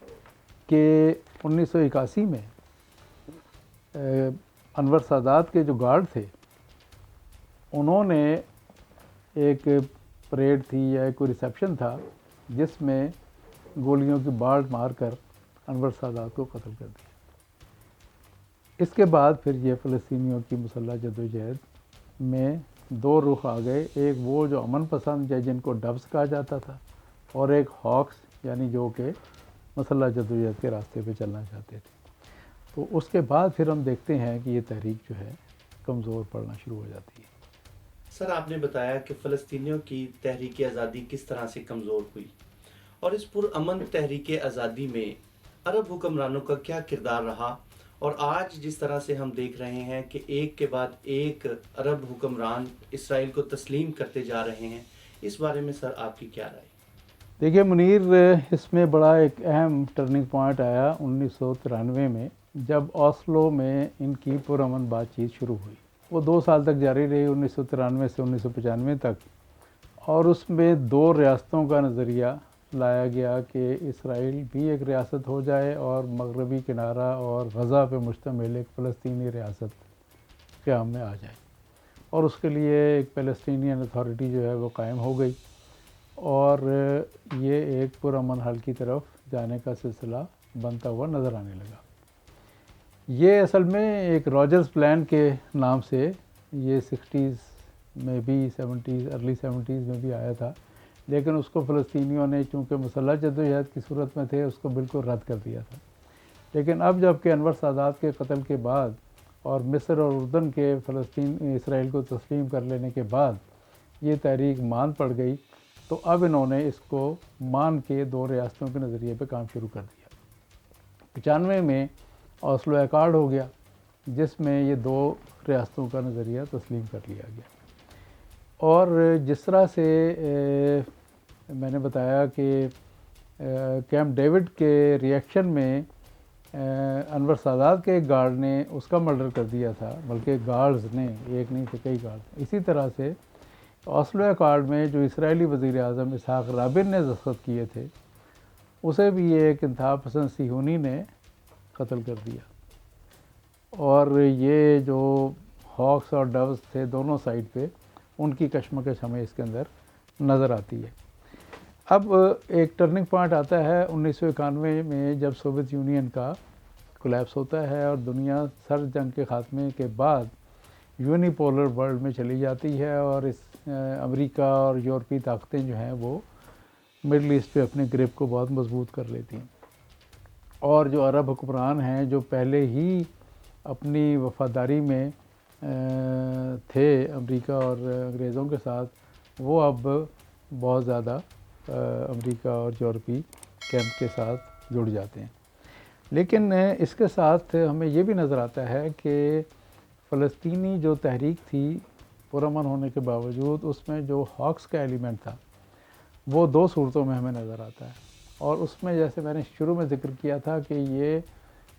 کہ 1981 میں انور سادات کے جو گارڈ تھے انہوں نے ایک پریڈ تھی یا کوئی ریسیپشن تھا جس میں گولیوں کی بارڈ مار کر انور سادات کو قتل کر دیا۔ اس کے بعد پھر یہ فلسطینیوں کی مسلح جدوجہد میں دو رخ آ گئے، ایک وہ جو امن پسند یا جن کو ڈبس کہا جاتا تھا، اور ایک ہاکس یعنی جو کہ مسلح جدوجہد کے راستے پہ چلنا چاہتے تھے۔ تو اس کے بعد پھر ہم دیکھتے ہیں کہ یہ تحریک جو ہے کمزور پڑنا شروع ہو جاتی ہے۔ سر آپ نے بتایا کہ فلسطینیوں کی تحریک آزادی کس طرح سے کمزور ہوئی، اور اس پرامن تحریک آزادی میں عرب حکمرانوں کا کیا کردار رہا، اور آج جس طرح سے ہم دیکھ رہے ہیں کہ ایک کے بعد ایک عرب حکمران اسرائیل کو تسلیم کرتے جا رہے ہیں، اس بارے میں سر آپ کی کیا رائے؟ دیکھیے منیر، اس میں بڑا ایک اہم ٹرننگ پوائنٹ آیا 1993 میں، جب اوسلو میں ان کی پرامن بات چیت شروع ہوئی۔ وہ 2 سال تک جاری رہی، 1993 سے 1995 تک، اور اس میں 2 ریاستوں کا نظریہ لایا گیا کہ اسرائیل بھی ایک ریاست ہو جائے اور مغربی کنارہ اور غزہ پہ مشتمل ایک فلسطینی ریاست قیام میں آ جائے، اور اس کے لیے ایک پیلسٹینین اتھارٹی جو ہے وہ قائم ہو گئی، اور یہ ایک پرامن حل کی طرف جانے کا سلسلہ بنتا ہوا نظر آنے لگا۔ یہ اصل میں ایک راجرز پلان کے نام سے یہ 60s میں بھی، 70s ارلی 70s میں بھی آیا تھا، لیکن اس کو فلسطینیوں نے چونکہ مسلح جدوجہد کی صورت میں تھے اس کو بالکل رد کر دیا تھا۔ لیکن اب جب کہ انور سادات کے قتل کے بعد اور مصر اور اردن کے اسرائیل کو تسلیم کر لینے کے بعد یہ تحریک مان پڑ گئی، تو اب انہوں نے اس کو مان کے 2 ریاستوں کے نظریے پہ کام شروع کر دیا۔ 95 میں اوسلو ایکارڈ ہو گیا، جس میں یہ 2 ریاستوں کا نظریہ تسلیم کر لیا گیا، اور جس طرح سے میں نے بتایا کہ کیمپ ڈیوڈ کے ریئیکشن میں انور سادات کے ایک گارڈ نے اس کا مرڈر کر دیا تھا، بلکہ گارڈز نے، ایک نہیں تھے کئی گارڈ۔ اسی طرح سے اوسلو ایکارڈ میں جو اسرائیلی وزیر اعظم اسحاق رابن نے دستخط کیے تھے، اسے بھی ایک انتہا پسند صہیونی نے قتل کر دیا، اور یہ جو ہاکس اور ڈوز تھے دونوں سائڈ پہ، ان کی کشمکش ہمیں اس کے اندر نظر آتی ہے۔ اب ایک ٹرننگ پوائنٹ آتا ہے 1991 میں، جب سوویت یونین کا کولیپس ہوتا ہے اور دنیا سرد جنگ کے خاتمے کے بعد یونی پولر ورلڈ میں چلی جاتی ہے، اور اس امریکہ اور یورپی طاقتیں جو ہیں وہ مڈل ایسٹ پہ اپنے گرپ کو بہت مضبوط کر لیتی ہیں، اور جو عرب حکمران ہیں جو پہلے ہی اپنی وفاداری میں تھے امریکہ اور انگریزوں کے ساتھ، وہ اب بہت زیادہ امریکہ اور یورپی کیمپ کے ساتھ جڑ جاتے ہیں۔ لیکن اس کے ساتھ ہمیں یہ بھی نظر آتا ہے کہ فلسطینی جو تحریک تھی پرامن ہونے کے باوجود، اس میں جو ہاکس کا ایلیمنٹ تھا وہ 2 صورتوں میں ہمیں نظر آتا ہے، اور اس میں جیسے میں نے شروع میں ذکر کیا تھا کہ یہ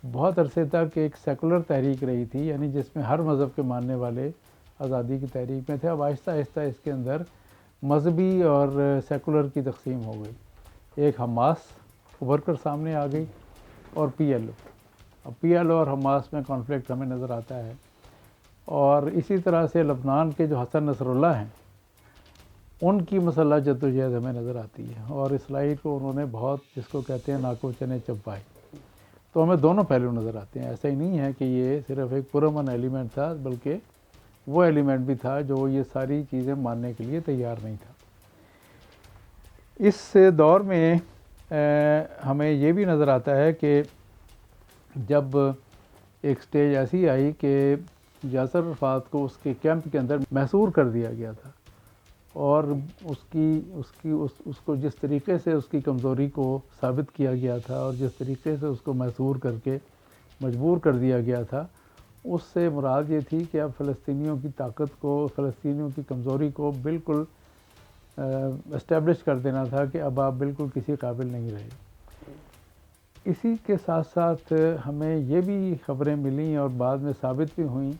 بہت عرصے تک ایک سیکولر تحریک رہی تھی، یعنی جس میں ہر مذہب کے ماننے والے آزادی کی تحریک میں تھے۔ اب آہستہ آہستہ اس کے اندر مذہبی اور سیکولر کی تقسیم ہو گئی، ایک حماس ابھر کر سامنے آ گئی اور پی ایل او۔ اب پی ایل او اور حماس میں کانفلکٹ ہمیں نظر آتا ہے، اور اسی طرح سے لبنان کے جو حسن نصر اللہ ہیں ان کی مسلح جدوجہد ہمیں نظر آتی ہے، اور اسرائیل کو انہوں نے بہت، جس کو کہتے ہیں ناکو چنے چبائے۔ تو ہمیں دونوں پہلو نظر آتے ہیں، ایسا ہی نہیں ہے کہ یہ صرف ایک پرامن ایلیمنٹ تھا، بلکہ وہ ایلیمنٹ بھی تھا جو یہ ساری چیزیں ماننے کے لیے تیار نہیں تھا۔ اس دور میں ہمیں یہ بھی نظر آتا ہے کہ جب ایک سٹیج ایسی آئی کہ یاسر عرفات کو اس کے کیمپ کے اندر محصور کر دیا گیا تھا، اور اس کو جس طریقے سے اس کی کمزوری کو ثابت کیا گیا تھا اور جس طریقے سے اس کو محصور کر کے مجبور کر دیا گیا تھا، اس سے مراد یہ تھی کہ اب فلسطینیوں کی طاقت کو، فلسطینیوں کی کمزوری کو بالکل اسٹیبلش کر دینا تھا کہ اب آپ بالکل کسی قابل نہیں رہے۔ اسی کے ساتھ ساتھ ہمیں یہ بھی خبریں ملیں اور بعد میں ثابت بھی ہوئیں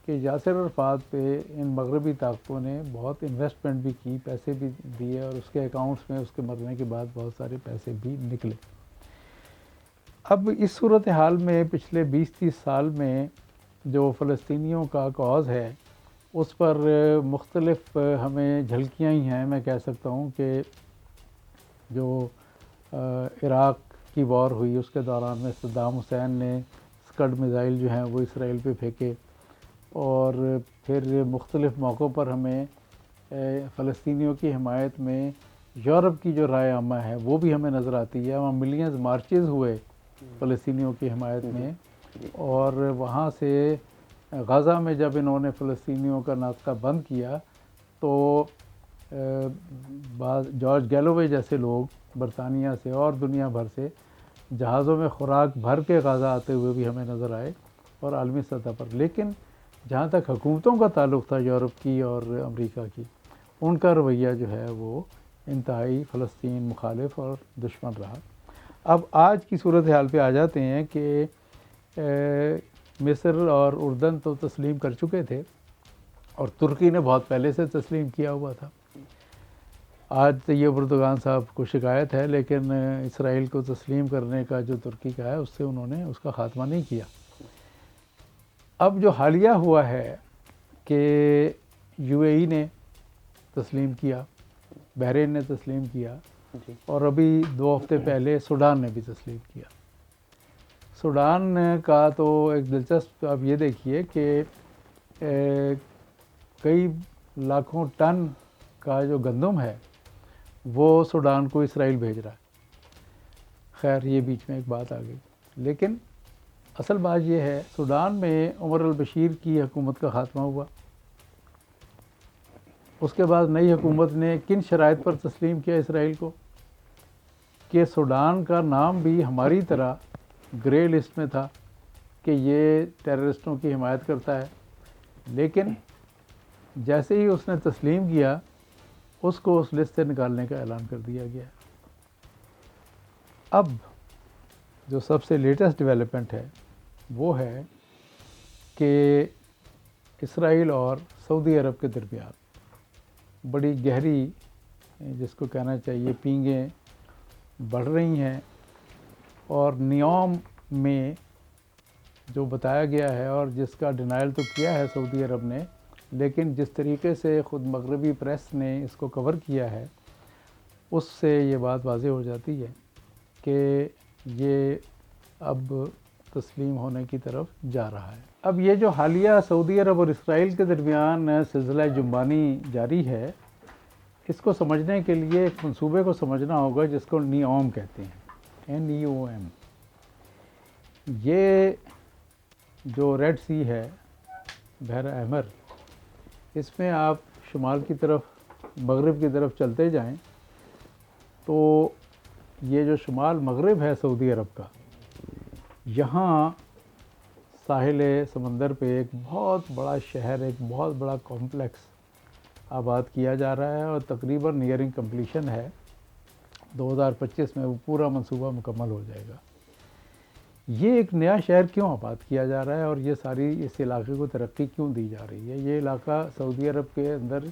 کہ یاسر عرفات پہ ان مغربی طاقتوں نے بہت انویسٹمنٹ بھی کی، پیسے بھی دیے، اور اس کے اکاؤنٹس میں اس کے مرنے کے بعد بہت سارے پیسے بھی نکلے۔ اب اس صورتحال میں پچھلے 20-30 سال میں جو فلسطینیوں کا کاز ہے اس پر مختلف ہمیں جھلکیاں ہی ہیں۔ میں کہہ سکتا ہوں کہ جو عراق کی وار ہوئی، اس کے دوران میں صدام حسین نے اسکڈ میزائل جو ہیں وہ اسرائیل پہ پھینکے، اور پھر مختلف موقعوں پر ہمیں فلسطینیوں کی حمایت میں یورپ کی جو رائے عامہ ہے وہ بھی ہمیں نظر آتی ہے. وہاں ملینز مارچز ہوئے فلسطینیوں کی حمایت میں، اور وہاں سے غزہ میں جب انہوں نے فلسطینیوں کا ناطقہ بند کیا تو بعض جارج گیلووے جیسے لوگ برطانیہ سے اور دنیا بھر سے جہازوں میں خوراک بھر کے غزہ آتے ہوئے بھی ہمیں نظر آئے اور عالمی سطح پر. لیکن جہاں تک حکومتوں کا تعلق تھا یورپ کی اور امریکہ کی، ان کا رویہ جو ہے وہ انتہائی فلسطین مخالف اور دشمن رہا. اب آج کی صورتحال پہ آ جاتے ہیں کہ مصر اور اردن تو تسلیم کر چکے تھے، اور ترکی نے بہت پہلے سے تسلیم کیا ہوا تھا. آج طیب اردگان صاحب کو شکایت ہے، لیکن اسرائیل کو تسلیم کرنے کا جو ترکی کا ہے اس سے انہوں نے اس کا خاتمہ نہیں کیا. اب جو حالیہ ہوا ہے کہ یو اے ای نے تسلیم کیا، بحرین نے تسلیم کیا، اور ابھی 2 ہفتے پہلے سوڈان نے بھی تسلیم کیا. سوڈان کا تو ایک دلچسپ آپ یہ دیکھیے کہ کئی لاکھوں ٹن کا جو گندم ہے وہ سوڈان کو اسرائیل بھیج رہا ہے. خیر یہ بیچ میں ایک بات آ گئی، لیکن اصل بات یہ ہے سوڈان میں عمر البشیر کی حکومت کا خاتمہ ہوا. اس کے بعد نئی حکومت نے کن شرائط پر تسلیم کیا اسرائیل کو کہ سوڈان کا نام بھی ہماری طرح گرے لسٹ میں تھا کہ یہ ٹیررسٹوں کی حمایت کرتا ہے، لیکن جیسے ہی اس نے تسلیم کیا اس کو اس لسٹ سے نکالنے کا اعلان کر دیا گیا. اب جو سب سے لیٹسٹ ڈیولپمنٹ ہے وہ ہے کہ اسرائیل اور سعودی عرب کے درمیان بڑی گہری، جس کو کہنا چاہیے، پینگیں بڑھ رہی ہیں. اور نیوم میں جو بتایا گیا ہے اور جس کا ڈینائل تو کیا ہے سعودی عرب نے، لیکن جس طریقے سے خود مغربی پریس نے اس کو کور کیا ہے اس سے یہ بات واضح ہو جاتی ہے کہ یہ اب تسلیم ہونے کی طرف جا رہا ہے. اب یہ جو حالیہ سعودی عرب اور اسرائیل کے درمیان سلسلہ جنبانی جاری ہے، اس کو سمجھنے کے لیے ایک منصوبے کو سمجھنا ہوگا جس کو نیوم کہتے ہیں، NEOM. یہ جو ریڈ سی ہے، بحر احمر، اس میں آپ شمال کی طرف مغرب کی طرف چلتے جائیں تو یہ جو شمال مغرب ہے سعودی عرب کا، یہاں ساحل سمندر پہ ایک بہت بڑا شہر، ایک بہت بڑا کمپلیکس آباد کیا جا رہا ہے، اور تقریباً نیئرنگ کمپلیشن ہے. 2025 میں وہ پورا منصوبہ مکمل ہو جائے گا. یہ ایک نیا شہر کیوں آباد کیا جا رہا ہے اور یہ ساری اس علاقے کو ترقی کیوں دی جا رہی ہے؟ یہ علاقہ سعودی عرب کے اندر،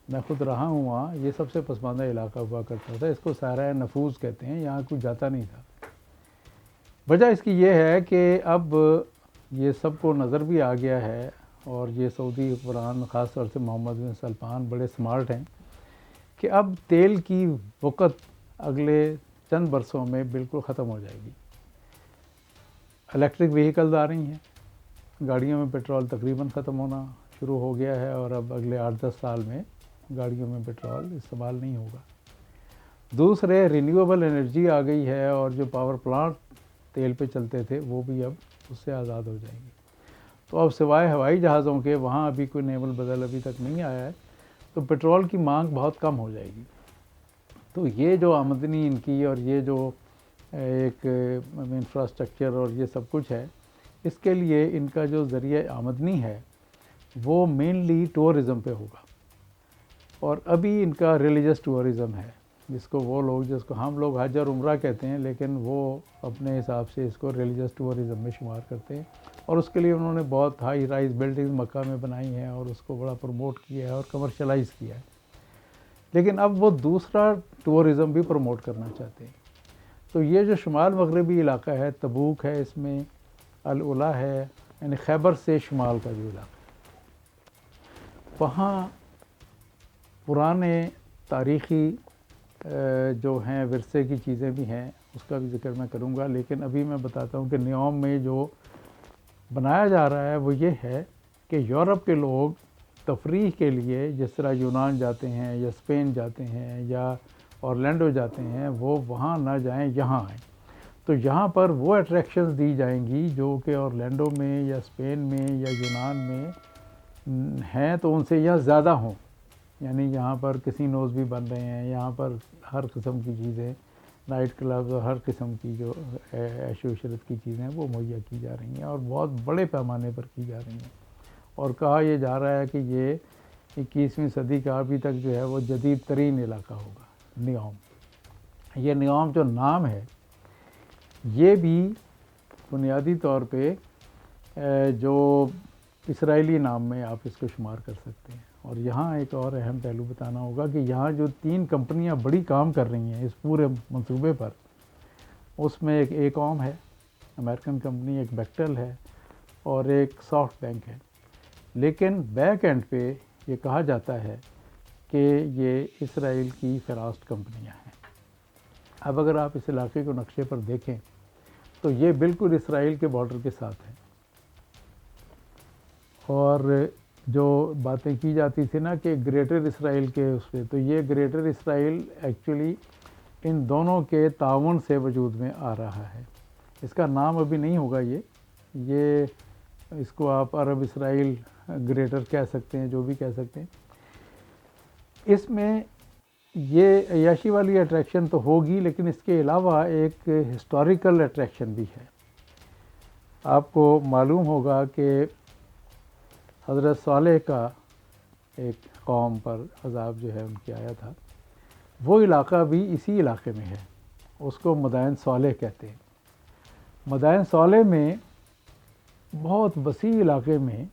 میں خود رہا ہوں وہاں، یہ سب سے پسماندہ علاقہ ہوا کرتا تھا. اس کو صحرائے نفوذ کہتے ہیں، یہاں کوئی جاتا نہیں تھا. وجہ اس کی یہ ہے کہ اب یہ سب کو نظر بھی آ گیا ہے، اور یہ سعودی حکمران خاص طور سے محمد بن سلمان بڑے سمارٹ ہیں کہ اب تیل کی وقت اگلے چند برسوں میں بالکل ختم ہو جائے گی. الیکٹرک وہیکلز آ رہی ہیں، گاڑیوں میں پیٹرول تقریباً ختم ہونا شروع ہو گیا ہے، اور اب اگلے 8-10 سال میں گاڑیوں میں پیٹرول استعمال نہیں ہوگا. دوسرے، رینیویبل انرجی آ گئی ہے، اور جو پاور پلانٹ تیل پہ چلتے تھے وہ بھی اب اس سے آزاد ہو جائیں گے. تو اب سوائے ہوائی جہازوں کے وہاں ابھی کوئی نیول بدل ابھی تک نہیں آیا ہے، تو پیٹرول کی مانگ بہت کم ہو جائے گی. تو یہ جو آمدنی ان کی اور یہ جو ایک انفراسٹرکچر اور یہ سب کچھ ہے، اس کے لیے ان کا جو ذریعہ آمدنی ہے وہ مینلی ٹورزم پہ ہوگا. اور ابھی ان کا ریلیجس ٹورزم ہے، جس کو وہ لوگ، جس کو ہم لوگ حج اور عمرہ کہتے ہیں، لیکن وہ اپنے حساب سے اس کو ریلیجس ٹورزم میں شمار کرتے ہیں. اور اس کے لیے انہوں نے بہت ہائی رائز بلڈنگ مکہ میں بنائی ہیں اور اس کو بڑا پروموٹ کیا ہے اور کمرشلائز کیا ہے. لیکن اب وہ دوسرا ٹورزم بھی پروموٹ کرنا چاہتے ہیں. تو یہ جو شمال مغربی علاقہ ہے، تبوک ہے، اس میں العلا ہے، یعنی خیبر سے شمال کا جو علاقہ ہے، وہاں پرانے تاریخی جو ہیں ورثے کی چیزیں بھی ہیں، اس کا بھی ذکر میں کروں گا، لیکن ابھی میں بتاتا ہوں کہ نیوم میں جو بنایا جا رہا ہے وہ یہ ہے کہ یورپ کے لوگ تفریح کے لیے جس طرح یونان جاتے ہیں یا اسپین جاتے ہیں یا اورلینڈو جاتے ہیں، وہ وہاں نہ جائیں، یہاں آئیں. تو یہاں پر وہ اٹریکشنز دی جائیں گی جو کہ اورلینڈو میں یا اسپین میں یا یونان میں ہیں تو ان سے یہاں زیادہ ہوں. یعنی یہاں پر کسینوز بھی بن رہے ہیں، یہاں پر ہر قسم کی چیزیں، نائٹ کلبز اور ہر قسم کی جو عیش و عشرت کی چیزیں وہ مہیا کی جا رہی ہیں اور بہت بڑے پیمانے پر کی جا رہی ہیں. اور کہا یہ جا رہا ہے کہ یہ 21ویں صدی کا ابھی تک جو ہے وہ جدید ترین علاقہ ہوگا نیوم. یہ نیوم جو نام ہے یہ بھی بنیادی طور پہ جو اسرائیلی نام میں آپ اس کو شمار کر سکتے ہیں. اور یہاں ایک اور اہم پہلو بتانا ہوگا کہ یہاں جو 3 کمپنیاں بڑی کام کر رہی ہیں اس پورے منصوبے پر، اس میں ایک ایکوم ہے امریکن کمپنی، ایک بیکٹل ہے اور ایک سافٹ بینک ہے. لیکن بیک اینڈ پہ یہ کہا جاتا ہے کہ یہ اسرائیل کی فراست کمپنیاں ہیں. اب اگر آپ اس علاقے کو نقشے پر دیکھیں تو یہ بالکل اسرائیل کے بارڈر کے ساتھ ہے. اور جو باتیں کی جاتی تھی نا کہ گریٹر اسرائیل کے اس پہ، تو یہ گریٹر اسرائیل ایکچولی ان دونوں کے تعاون سے وجود میں آ رہا ہے. اس کا نام ابھی نہیں ہوگا، یہ اس کو آپ عرب اسرائیل گریٹر کہہ سکتے ہیں، جو بھی کہہ سکتے ہیں. اس میں یہ عیاشی والی اٹریکشن تو ہوگی، لیکن اس کے علاوہ ایک ہسٹوریکل اٹریکشن بھی ہے. آپ کو معلوم ہوگا کہ حضرت صالح کا ایک قوم پر عذاب جو ہے ان کے آیا تھا، وہ علاقہ بھی اسی علاقے میں ہے. اس کو مدائن صالح کہتے ہیں. مدائن صالح میں بہت وسیع علاقے میں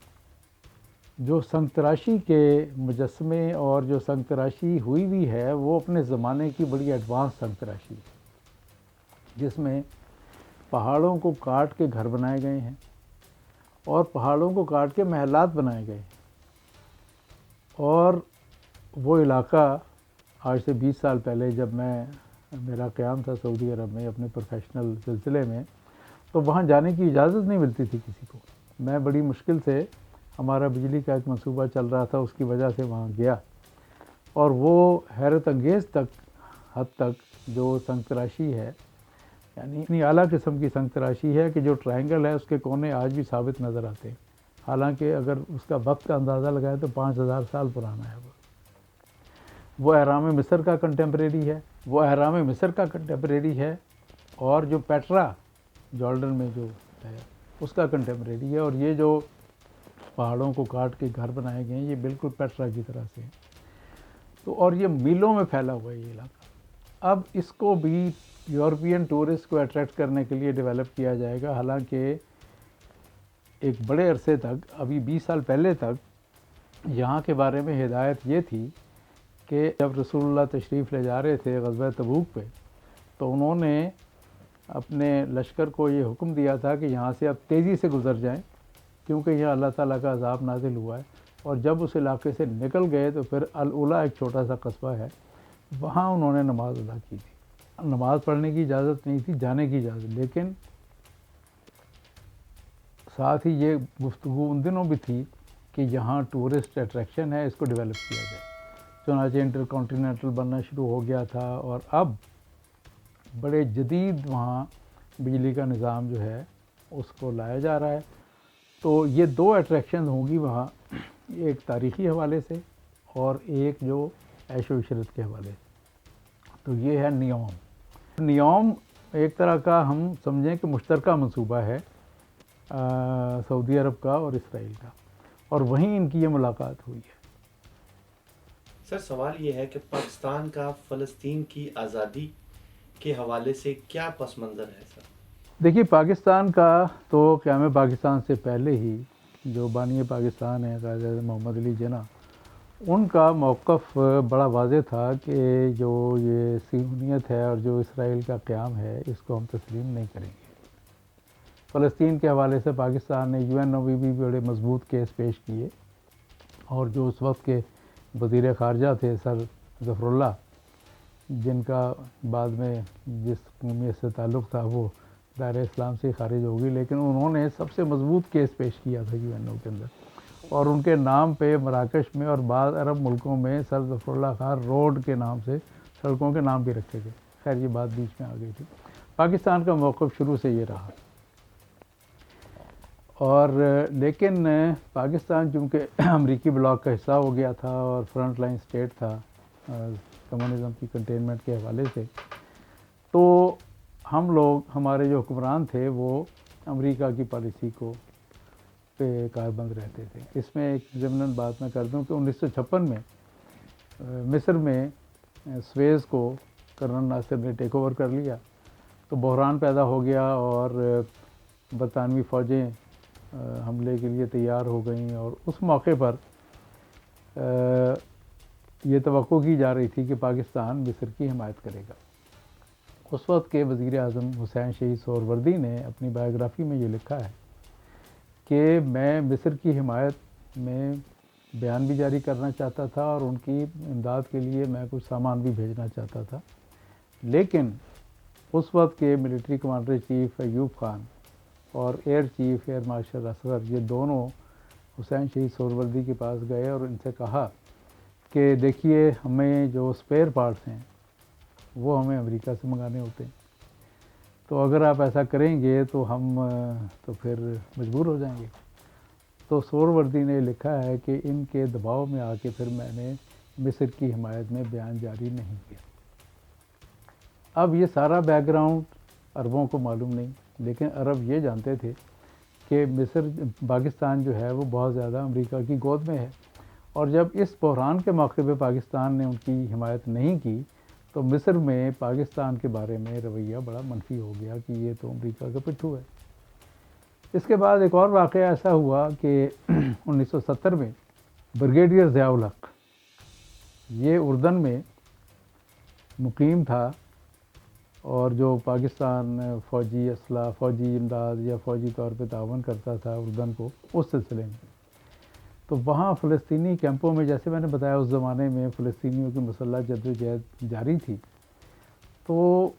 جو سنگ تراشی کے مجسمے اور جو سنگ تراشی ہوئی بھی ہے وہ اپنے زمانے کی بڑی ایڈوانس سنگ تراشی ہے، جس میں پہاڑوں کو کاٹ کے گھر بنائے گئے ہیں اور پہاڑوں کو کاٹ کے محلات بنائے گئے ہیں. اور وہ علاقہ آج سے 20 سال پہلے جب میرا قیام تھا سعودی عرب میں اپنے پروفیشنل سلسلے میں، تو وہاں جانے کی اجازت نہیں ملتی تھی کسی کو. میں بڑی مشکل سے، ہمارا بجلی کا ایک منصوبہ چل رہا تھا، اس کی وجہ سے وہاں گیا، اور وہ حیرت انگیز حد تک جو سنگ تراشی ہے، یعنی اتنی اعلیٰ قسم کی سنگ تراشی ہے کہ جو ٹرائنگل ہے اس کے کونے آج بھی ثابت نظر آتے ہیں. حالانکہ اگر اس کا وقت کا اندازہ لگائے تو 5000 سال پرانا ہے. وہ اہرام مصر کا کنٹمپریری ہے، اور جو پیٹرا جارڈن میں جو ہے اس کا کنٹمپریری ہے. اور یہ جو پہاڑوں کو کاٹ کے گھر بنائے گئے ہیں یہ بالکل پیٹرا کی طرح سے ہیں. تو اور یہ میلوں میں پھیلا ہوا ہے یہ علاقہ. اب اس کو بھی یورپین ٹورسٹ کو اٹریکٹ کرنے کے لیے ڈیولپ کیا جائے گا. حالانکہ ایک بڑے عرصے تک، ابھی 20 سال پہلے تک، یہاں کے بارے میں ہدایت یہ تھی کہ جب رسول اللہ تشریف لے جا رہے تھے غزوہ تبوک پہ، تو انہوں نے اپنے لشکر کو یہ حکم دیا تھا کہ یہاں سے اب تیزی سے گزر جائیں، کیونکہ یہاں اللہ تعالیٰ کا عذاب نازل ہوا ہے. اور جب اس علاقے سے نکل گئے تو پھر الاولیٰ ایک چھوٹا سا قصبہ ہے، وہاں انہوں نے نماز ادا کی تھی. نماز پڑھنے کی اجازت نہیں تھی، جانے کی اجازت، لیکن ساتھ ہی یہ گفتگو ان دنوں بھی تھی کہ یہاں ٹورسٹ اٹریکشن ہے، اس کو ڈیولپ کیا جائے. چنانچہ انٹر کانٹیننٹل بننا شروع ہو گیا تھا، اور اب بڑے جدید وہاں بجلی کا نظام جو ہے اس کو لایا جا رہا ہے. تو یہ 2 اٹریکشن ہوں گی وہاں، ایک تاریخی حوالے سے اور ایک جو عیش و عشرت کے حوالے سے. تو یہ ہے نیوم. نیوم ایک طرح کا ہم سمجھیں کہ مشترکہ منصوبہ ہے سعودی عرب کا اور اسرائیل کا، اور وہیں ان کی یہ ملاقات ہوئی ہے. سر سوال یہ ہے کہ پاکستان کا فلسطین کی آزادی کے حوالے سے کیا پس منظر ہے سر؟ دیکھیے، پاکستان کا تو قیام پاکستان سے پہلے ہی جو بانی پاکستان ہیں قائد اعظم محمد علی جناح، ان کا موقف بڑا واضح تھا کہ جو یہ صہیونیت ہے اور جو اسرائیل کا قیام ہے اس کو ہم تسلیم نہیں کریں گے. فلسطین کے حوالے سے پاکستان نے UN میں بھی بڑے مضبوط کیس پیش کیے، اور جو اس وقت کے وزیر خارجہ تھے سر ظفر اللہ، جن کا بعد میں جس قومیت سے تعلق تھا وہ دائرہ اسلام سے خارج ہوگی، لیکن انہوں نے سب سے مضبوط کیس پیش کیا تھا UN کے اندر، اور ان کے نام پہ مراکش میں اور بعض عرب ملکوں میں سر ظفر اللہ خان روڈ کے نام سے سڑکوں کے نام بھی رکھے گئے۔ خیر یہ بات بیچ میں آ گئی تھی۔ پاکستان کا موقف شروع سے یہ رہا، اور لیکن پاکستان چونکہ امریکی بلاک کا حصہ ہو گیا تھا اور فرنٹ لائن اسٹیٹ تھا کمیونزم کی کنٹینمنٹ کے حوالے سے، تو ہم لوگ، ہمارے جو حکمران تھے وہ امریکہ کی پالیسی کو پہ کاربند رہتے تھے۔ اس میں ایک ضمناً بات میں کر دوں کہ 1956 میں مصر میں سویز کو کرنل ناصر نے ٹیک اوور کر لیا، تو بحران پیدا ہو گیا اور برطانوی فوجیں حملے کے لیے تیار ہو گئیں، اور اس موقع پر یہ توقع کی جا رہی تھی کہ پاکستان مصر کی حمایت کرے گا۔ اس وقت کے وزیر اعظم حسین شہید سہروردی نے اپنی بایوگرافی میں یہ لکھا ہے کہ میں مصر کی حمایت میں بیان بھی جاری کرنا چاہتا تھا اور ان کی امداد کے لیے میں کچھ سامان بھی بھیجنا چاہتا تھا، لیکن اس وقت کے military commander chief Ayub Khan اور air chief air marshal Asghar, یہ دونوں حسین شہید سہروردی کے پاس گئے اور ان سے کہا کہ دیکھیے ہمیں جو اسپیئر پارٹس ہیں وہ ہمیں امریکہ سے منگانے ہوتے ہیں، تو اگر آپ ایسا کریں گے تو ہم تو پھر مجبور ہو جائیں گے۔ تو سہروردی نے لکھا ہے کہ ان کے دباؤ میں آ کے پھر میں نے مصر کی حمایت میں بیان جاری نہیں کیا۔ اب یہ سارا بیک گراؤنڈ عربوں کو معلوم نہیں، لیکن عرب یہ جانتے تھے کہ مصر، پاکستان جو ہے وہ بہت زیادہ امریکہ کی گود میں ہے، اور جب اس بحران کے موقع پہ پاکستان نے ان کی حمایت نہیں کی تو مصر میں پاکستان کے بارے میں رویہ بڑا منفی ہو گیا کہ یہ تو امریکہ کا پٹھو ہے۔ اس کے بعد ایک اور واقعہ ایسا ہوا کہ 1970 میں بریگیڈیئر ضیاء الحق، یہ اردن میں مقیم تھا، اور جو پاکستان فوجی اسلحہ، فوجی امداد یا فوجی طور پہ تعاون کرتا تھا اردن کو اس سلسلے میں، تو وہاں فلسطینی کیمپوں میں، جیسے میں نے بتایا اس زمانے میں فلسطینیوں کی مسلح جدوجہد جاری تھی، تو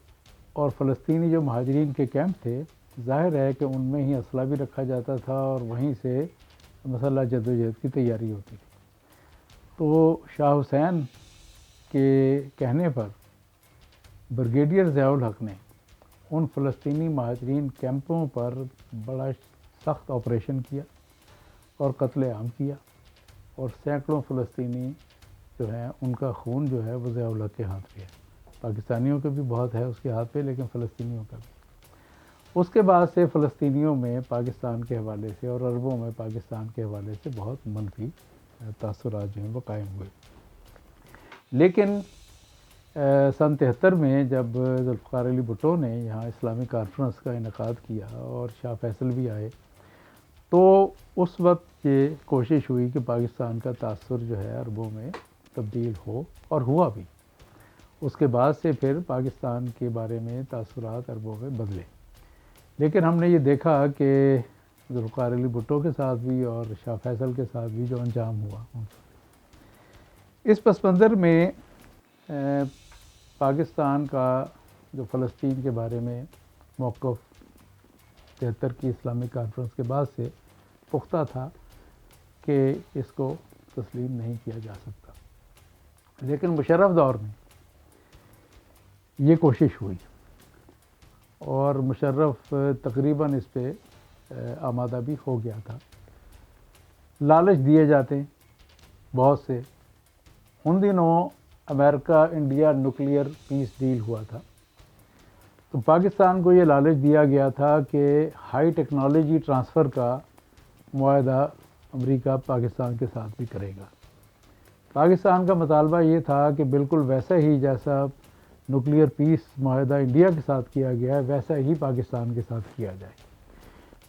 اور فلسطینی جو مہاجرین کے کیمپ تھے، ظاہر ہے کہ ان میں ہی اسلحہ بھی رکھا جاتا تھا اور وہیں سے مسلح جدوجہد کی تیاری ہوتی تھی۔ تو شاہ حسین کے کہنے پر بریگیڈیئر ضیاء الحق نے ان فلسطینی مہاجرین کیمپوں پر بڑا سخت آپریشن کیا اور قتل عام کیا، اور سینکڑوں فلسطینی جو ہیں ان کا خون جو ہے وہ ضیاء الحق کے ہاتھ پہ ہے۔ پاکستانیوں کے بھی بہت ہے اس کے ہاتھ پہ، لیکن فلسطینیوں کا بھی۔ اس کے بعد سے فلسطینیوں میں پاکستان کے حوالے سے اور عربوں میں پاکستان کے حوالے سے بہت منفی تاثرات جو ہیں وہ قائم ہوئے۔ لیکن سن 73 میں جب ذوالفقار علی بھٹو نے یہاں اسلامی کانفرنس کا انعقاد کیا اور شاہ فیصل بھی آئے، تو اس وقت یہ کوشش ہوئی کہ پاکستان کا تاثر جو ہے عربوں میں تبدیل ہو، اور ہوا بھی۔ اس کے بعد سے پھر پاکستان کے بارے میں تاثرات عربوں میں بدلے، لیکن ہم نے یہ دیکھا کہ ذوالفقار علی بھٹو کے ساتھ بھی اور شاہ فیصل کے ساتھ بھی جو انجام ہوا، اس پس منظر میں پاکستان کا جو فلسطین کے بارے میں موقف 73 کی اسلامی کانفرنس کے بعد سے پختہ تھا کہ اس کو تسلیم نہیں کیا جا سکتا، لیکن مشرف دور میں یہ کوشش ہوئی اور مشرف تقریباً اس پہ آمادہ بھی ہو گیا تھا۔ لالچ دیے جاتے ہیں بہت سے۔ ان دنوں امریکہ انڈیا نیوکلیئر پیس ڈیل ہوا تھا، تو پاکستان کو یہ لالچ دیا گیا تھا کہ ہائی ٹیکنالوجی ٹرانسفر کا معاہدہ امریکہ پاکستان کے ساتھ بھی کرے گا۔ پاکستان کا مطالبہ یہ تھا کہ بالکل ویسا ہی جیسا نیوکلیئر پیس معاہدہ انڈیا کے ساتھ کیا گیا ہے ویسا ہی پاکستان کے ساتھ کیا جائے،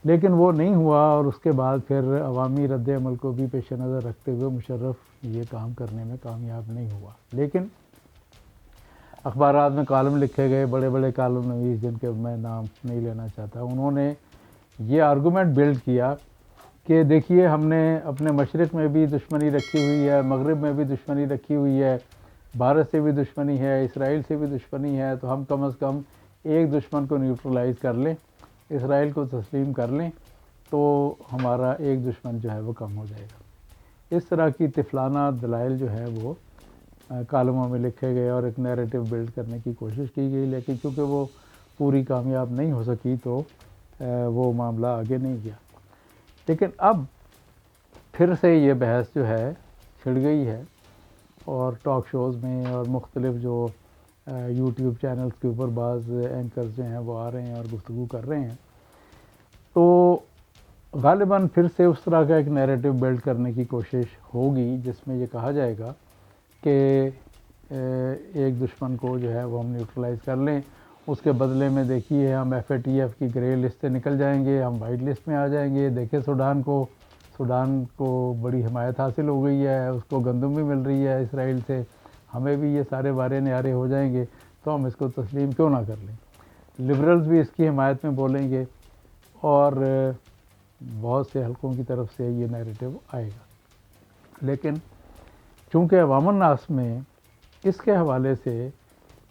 لیکن وہ نہیں ہوا، اور اس کے بعد پھر عوامی رد عمل کو بھی پیش نظر رکھتے ہوئے مشرف یہ کام کرنے میں کامیاب نہیں ہوا۔ لیکن اخبارات میں کالم لکھے گئے، بڑے بڑے کالم نویس جن کے میں نام نہیں لینا چاہتا، انہوں نے یہ آرگومنٹ بلڈ کیا کہ دیکھیے ہم نے اپنے مشرق میں بھی دشمنی رکھی ہوئی ہے، مغرب میں بھی دشمنی رکھی ہوئی ہے، بھارت سے بھی دشمنی ہے، اسرائیل سے بھی دشمنی ہے، تو ہم کم از کم ایک دشمن کو نیوٹرلائز کر لیں، اسرائیل کو تسلیم کر لیں، تو ہمارا ایک دشمن جو ہے وہ کم ہو جائے گا۔ اس طرح کی طفلانہ دلائل جو ہے وہ کالموں میں لکھے گئے اور ایک نیریٹو بلڈ کرنے کی کوشش کی گئی، لیکن چونکہ وہ پوری کامیاب نہیں ہو سکی تو وہ معاملہ آگے نہیں گیا۔ لیکن اب پھر سے یہ بحث جو ہے چھڑ گئی ہے، اور ٹاک شوز میں اور مختلف جو یوٹیوب چینلز کے اوپر بعض اینکرز جو ہیں وہ آ رہے ہیں اور گفتگو کر رہے ہیں، تو غالباً پھر سے اس طرح کا ایک نیریٹو بلڈ کرنے کی کوشش ہوگی جس میں یہ کہا جائے گا کہ ایک دشمن کو جو ہے وہ ہم نیوٹرلائز کر لیں، اس کے بدلے میں دیکھیے ہم ایف اے ٹی ایف کی گرے لسٹ سے نکل جائیں گے، ہم وائٹ لسٹ میں آ جائیں گے۔ دیکھیں سوڈان کو بڑی حمایت حاصل ہو گئی ہے، اس کو گندم بھی مل رہی ہے اسرائیل سے، ہمیں بھی یہ سارے وارے نیارے ہو جائیں گے، تو ہم اس کو تسلیم کیوں نہ کر لیں۔ لبرلز بھی اس کی حمایت میں بولیں گے، اور بہت سے حلقوں کی طرف سے یہ نیریٹو آئے گا۔ لیکن چونکہ عوام الناس میں اس کے حوالے سے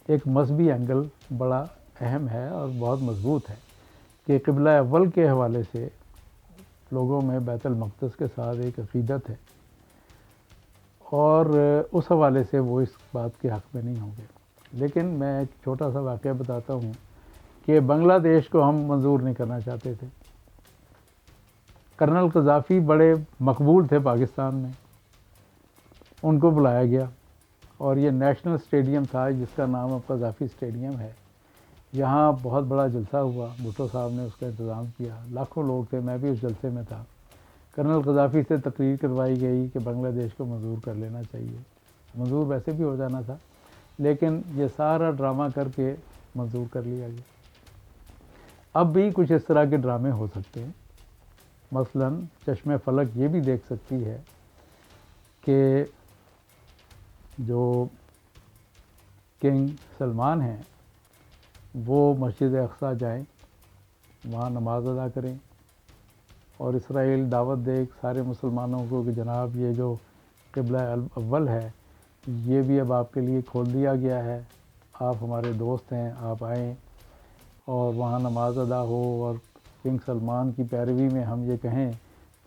ایک مذہبی اینگل بڑا اہم ہے اور بہت مضبوط ہے کہ قبلہ اول کے حوالے سے لوگوں میں بیت المقدس کے ساتھ ایک عقیدت ہے، اور اس حوالے سے وہ اس بات کے حق میں نہیں ہوں گے۔ لیکن میں ایک چھوٹا سا واقعہ بتاتا ہوں کہ بنگلہ دیش کو ہم منظور نہیں کرنا چاہتے تھے۔ کرنل قذافی بڑے مقبول تھے پاکستان میں، ان کو بلایا گیا، اور یہ نیشنل اسٹیڈیم تھا جس کا نام اب قذافی اسٹیڈیم ہے۔ یہاں بہت بڑا جلسہ ہوا، بھٹو صاحب نے اس کا انتظام کیا، لاکھوں لوگ تھے، میں بھی اس جلسے میں تھا۔ کرنل قذافی سے تقریر کروائی گئی کہ بنگلہ دیش کو منظور کر لینا چاہیے، منظور ویسے بھی ہو جانا تھا، لیکن یہ سارا ڈرامہ کر کے منظور کر لیا گیا۔ اب بھی کچھ اس طرح کے ڈرامے ہو سکتے ہیں، مثلاً چشم فلک یہ بھی دیکھ سکتی ہے کہ جو کنگ سلمان ہیں وہ مسجد اقصیٰ جائیں، وہاں نماز ادا کریں، اور اسرائیل دعوت دے سارے مسلمانوں کو کہ جناب یہ جو قبلہ اول ہے یہ بھی اب آپ کے لیے کھول دیا گیا ہے، آپ ہمارے دوست ہیں، آپ آئیں اور وہاں نماز ادا ہو۔ اور کنگ سلمان کی پیروی میں ہم یہ کہیں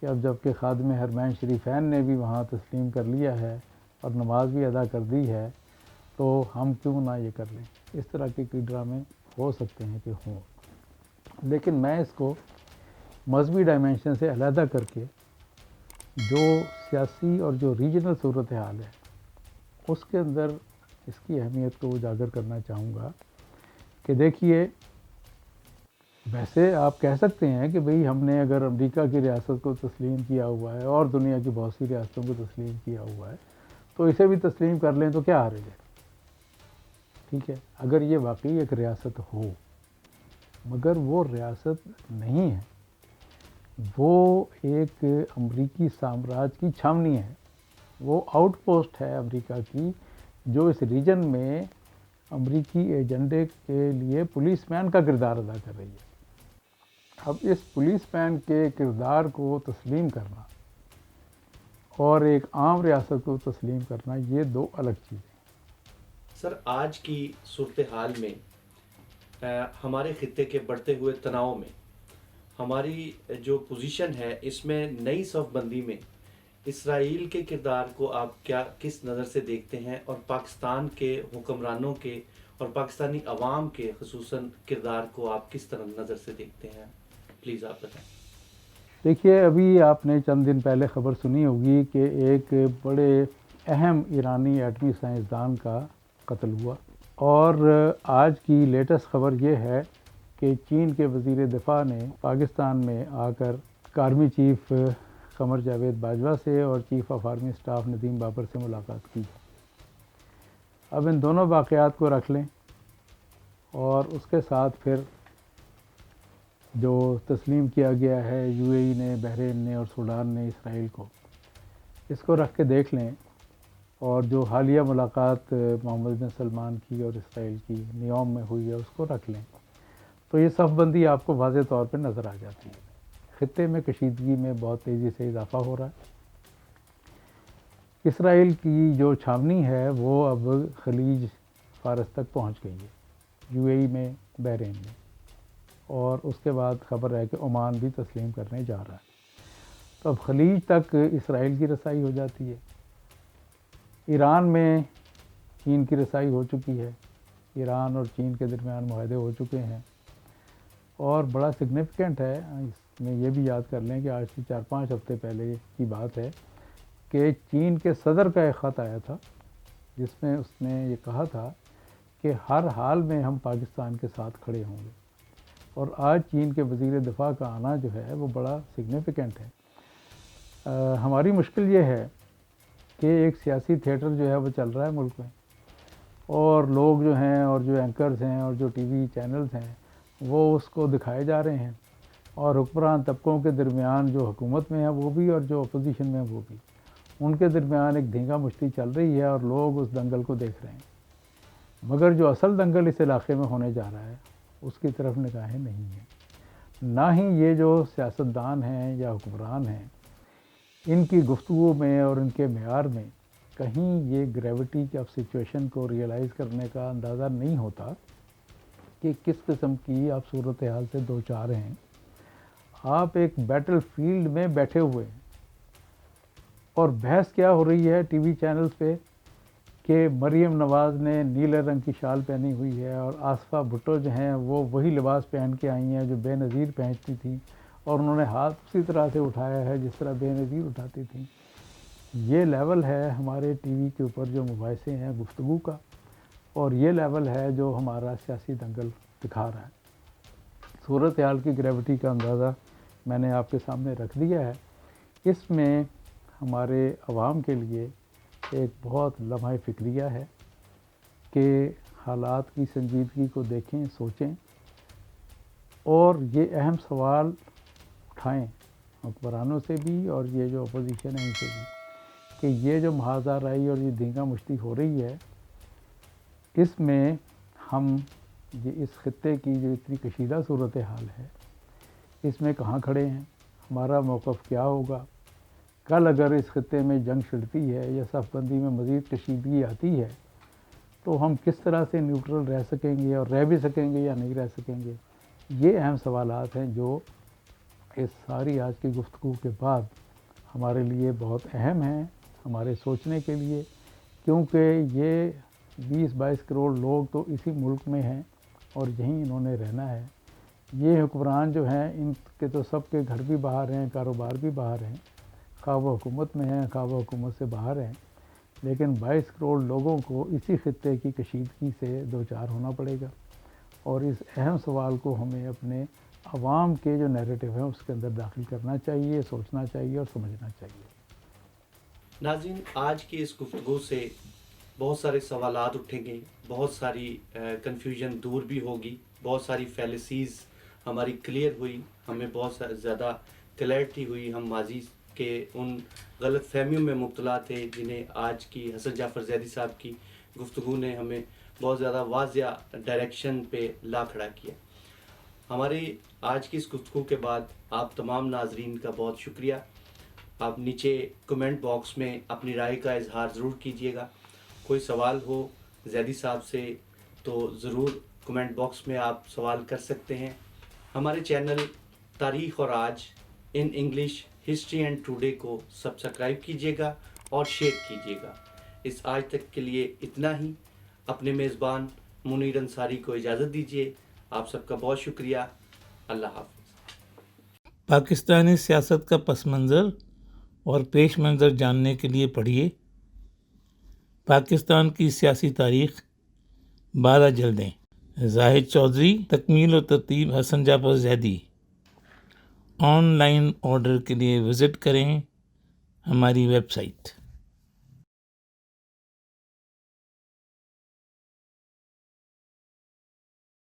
کہ اب جب کہ خادم حرمین شریفین نے بھی وہاں تسلیم کر لیا ہے اور نماز بھی ادا کر دی ہے، تو ہم کیوں نہ یہ کر لیں۔ اس طرح کے کوئی ڈرامے ہو سکتے ہیں کہ ہوں، لیکن میں اس کو مذہبی ڈائمینشن سے علیحدہ کر کے جو سیاسی اور جو ریجنل صورتحال ہے اس کے اندر اس کی اہمیت کو اجاگر کرنا چاہوں گا کہ دیکھیے، ویسے آپ کہہ سکتے ہیں کہ بھئی ہم نے اگر امریکہ کی ریاست کو تسلیم کیا ہوا ہے اور دنیا کی بہت سی ریاستوں کو تسلیم کیا ہوا ہے تو اسے بھی تسلیم کر لیں تو کیا حرج ہے، ٹھیک ہے، اگر یہ واقعی ایک ریاست ہو، مگر وہ ریاست نہیں ہے، وہ ایک امریکی سامراج کی چھاونی ہے، وہ آؤٹ پوسٹ ہے امریکہ کی، جو اس ریجن میں امریکی ایجنڈے کے لیے پولیس مین کا کردار ادا کر رہی ہے۔ اب اس پولیس مین کے کردار کو تسلیم کرنا اور ایک عام ریاست کو تسلیم کرنا یہ دو الگ چیزیں ہیں۔ سر، آج کی صورتحال میں ہمارے خطے کے بڑھتے ہوئے تناؤ میں ہماری جو پوزیشن ہے اس میں نئی صف بندی میں اسرائیل کے کردار کو آپ کس نظر سے دیکھتے ہیں، اور پاکستان کے حکمرانوں کے اور پاکستانی عوام کے خصوصاً کردار کو آپ کس طرح نظر سے دیکھتے ہیں؟ پلیز آپ بتائیں۔ دیکھیے، ابھی آپ نے چند دن پہلے خبر سنی ہوگی کہ ایک بڑے اہم ایرانی ایٹمی سائنسدان کا قتل ہوا، اور آج کی لیٹسٹ خبر یہ ہے کہ چین کے وزیر دفاع نے پاکستان میں آ کر آرمی چیف قمر جاوید باجوہ سے اور chief of army staff Nadeem Babar سے ملاقات کی۔ اب ان دونوں واقعات کو رکھ لیں اور اس کے ساتھ پھر جو تسلیم کیا گیا ہے یو اے ای نے، بحرین نے اور سوڈان نے اسرائیل کو، اس کو رکھ کے دیکھ لیں، اور جو حالیہ ملاقات محمد بن سلمان کی اور اسرائیل کی نیوم میں ہوئی ہے اس کو رکھ لیں، تو یہ صف بندی آپ کو واضح طور پہ نظر آ جاتی ہے۔ خطے میں کشیدگی میں بہت تیزی سے اضافہ ہو رہا ہے۔ اسرائیل کی جو چھاونی ہے وہ اب خلیج فارس تک پہنچ گئی ہے، یو اے ای میں، بحرین میں، اور اس کے بعد خبر ہے کہ عمان بھی تسلیم کرنے جا رہا ہے۔ تو اب خلیج تک اسرائیل کی رسائی ہو جاتی ہے۔ ایران میں چین کی رسائی ہو چکی ہے، ایران اور چین کے درمیان معاہدے ہو چکے ہیں، اور بڑا سگنیفیکنٹ ہے، اس میں یہ بھی یاد کر لیں کہ آج سے 4-5 ہفتے پہلے کی بات ہے کہ چین کے صدر کا ایک خط آیا تھا جس میں اس نے یہ کہا تھا کہ ہر حال میں ہم پاکستان کے ساتھ کھڑے ہوں گے، اور آج چین کے وزیر دفاع کا آنا جو ہے وہ بڑا سگنیفیکنٹ ہے۔ ہماری مشکل یہ ہے کہ ایک سیاسی تھیٹر جو ہے وہ چل رہا ہے ملک میں، اور لوگ جو ہیں اور جو اینکرز ہیں اور جو ٹی وی چینلز ہیں وہ اس کو دکھائے جا رہے ہیں، اور حکمران طبقوں کے درمیان جو حکومت میں ہے وہ بھی اور جو اپوزیشن میں وہ بھی، ان کے درمیان ایک دھینگا مشتی چل رہی ہے، اور لوگ اس دنگل کو دیکھ رہے ہیں، مگر جو اصل دنگل اس علاقے میں ہونے جا رہا ہے اس کی طرف نگاہیں نہیں ہیں۔ نہ ہی یہ جو سیاستدان ہیں یا حکمران ہیں ان کی گفتگو میں اور ان کے معیار میں کہیں یہ گریوٹی آف سچویشن کو ریئلائز کرنے کا اندازہ نہیں ہوتا کہ کس قسم کی آپ صورتحال سے دو چار ہیں۔ آپ ایک بیٹل فیلڈ میں بیٹھے ہوئے ہیں، اور بحث کیا ہو رہی ہے ٹی وی چینلز پہ کہ مریم نواز نے نیلے رنگ کی شال پہنی ہوئی ہے، اور آصفہ بھٹو جو ہیں وہ وہی لباس پہن کے آئی ہیں جو بے نظیر پہنتی تھیں، اور انہوں نے ہاتھ اسی طرح سے اٹھایا ہے جس طرح بے نظیر اٹھاتی تھیں۔ یہ لیول ہے ہمارے ٹی وی کے اوپر جو مباحثے ہیں گفتگو کا، اور یہ لیول ہے جو ہمارا سیاسی دنگل دکھا رہا ہے۔ صورتحال کی گریوٹی کا اندازہ میں نے آپ کے سامنے رکھ دیا ہے۔ اس میں ہمارے عوام کے لیے ایک بہت لمحہ فکریہ ہے کہ حالات کی سنجیدگی کو دیکھیں، سوچیں، اور یہ اہم سوال اٹھائیں حکمرانوں سے بھی اور یہ جو اپوزیشن ہے ان سے بھی، کہ یہ جو محاذ آرائی اور یہ دھینگا مشتی ہو رہی ہے اس میں ہم یہ اس خطے کی جو اتنی کشیدہ صورتحال ہے اس میں کہاں کھڑے ہیں، ہمارا موقف کیا ہوگا، کل اگر اس خطے میں جنگ چھڑتی ہے یا صف بندی میں مزید کشیدگی آتی ہے تو ہم کس طرح سے نیوٹرل رہ سکیں گے اور رہ بھی سکیں گے یا نہیں رہ سکیں گے۔ یہ اہم سوالات ہیں جو اس ساری آج کی گفتگو کے بعد ہمارے لیے بہت اہم ہیں، ہمارے سوچنے کے لیے، کیونکہ یہ 20-22 کروڑ لوگ تو اسی ملک میں ہیں اور یہیں انہوں نے رہنا ہے۔ یہ حکمران جو ہیں ان کے تو سب کے گھر بھی باہر ہیں، کاروبار بھی باہر ہیں، خواہ وہ حکومت میں ہیں خواہ وہ حکومت سے باہر ہیں، لیکن 22 کروڑ لوگوں کو اسی خطے کی کشیدگی سے دوچار ہونا پڑے گا، اور اس اہم سوال کو ہمیں اپنے عوام کے جو نیریٹو ہیں اس کے اندر داخل کرنا چاہیے، سوچنا چاہیے اور سمجھنا چاہیے۔ ناظرین، آج کی اس گفتگو سے بہت سارے سوالات اٹھیں گے، بہت ساری کنفیوژن دور بھی ہوگی، بہت ساری فیلسیز ہماری کلیئر ہوئی، ہمیں بہت زیادہ کلیئرٹی ہوئی، ہم ماضی کے ان غلط فہمیوں میں مبتلا تھے جنہیں آج کی حسن جعفر زیدی صاحب کی گفتگو نے ہمیں بہت زیادہ واضح ڈائریکشن پہ لا کھڑا کیا۔ ہماری آج کی اس گفتگو کے بعد آپ تمام ناظرین کا بہت شکریہ۔ آپ نیچے کمنٹ باکس میں اپنی رائے کا اظہار ضرور کیجیے گا۔ کوئی سوال ہو زیدی صاحب سے تو ضرور کمنٹ باکس میں آپ سوال کر سکتے ہیں۔ ہمارے چینل تاریخ اور آج in English history and today کو سبسکرائب کیجیے گا اور شیئر کیجیے گا۔ اس آج تک کے لیے اتنا ہی۔ اپنے میزبان منیر انصاری کو اجازت دیجیے۔ آپ سب کا بہت شکریہ۔ اللہ حافظ۔ پاکستانی سیاست کا پس منظر اور پیش منظر جاننے کے لیے پڑھیے پاکستان کی سیاسی تاریخ 12 جلدیں، زاہد چودھری، تکمیل و ترتیب حسن جعفر زیدی۔ آن لائن آرڈر کے لیے وزٹ کریں ہماری ویب سائٹ۔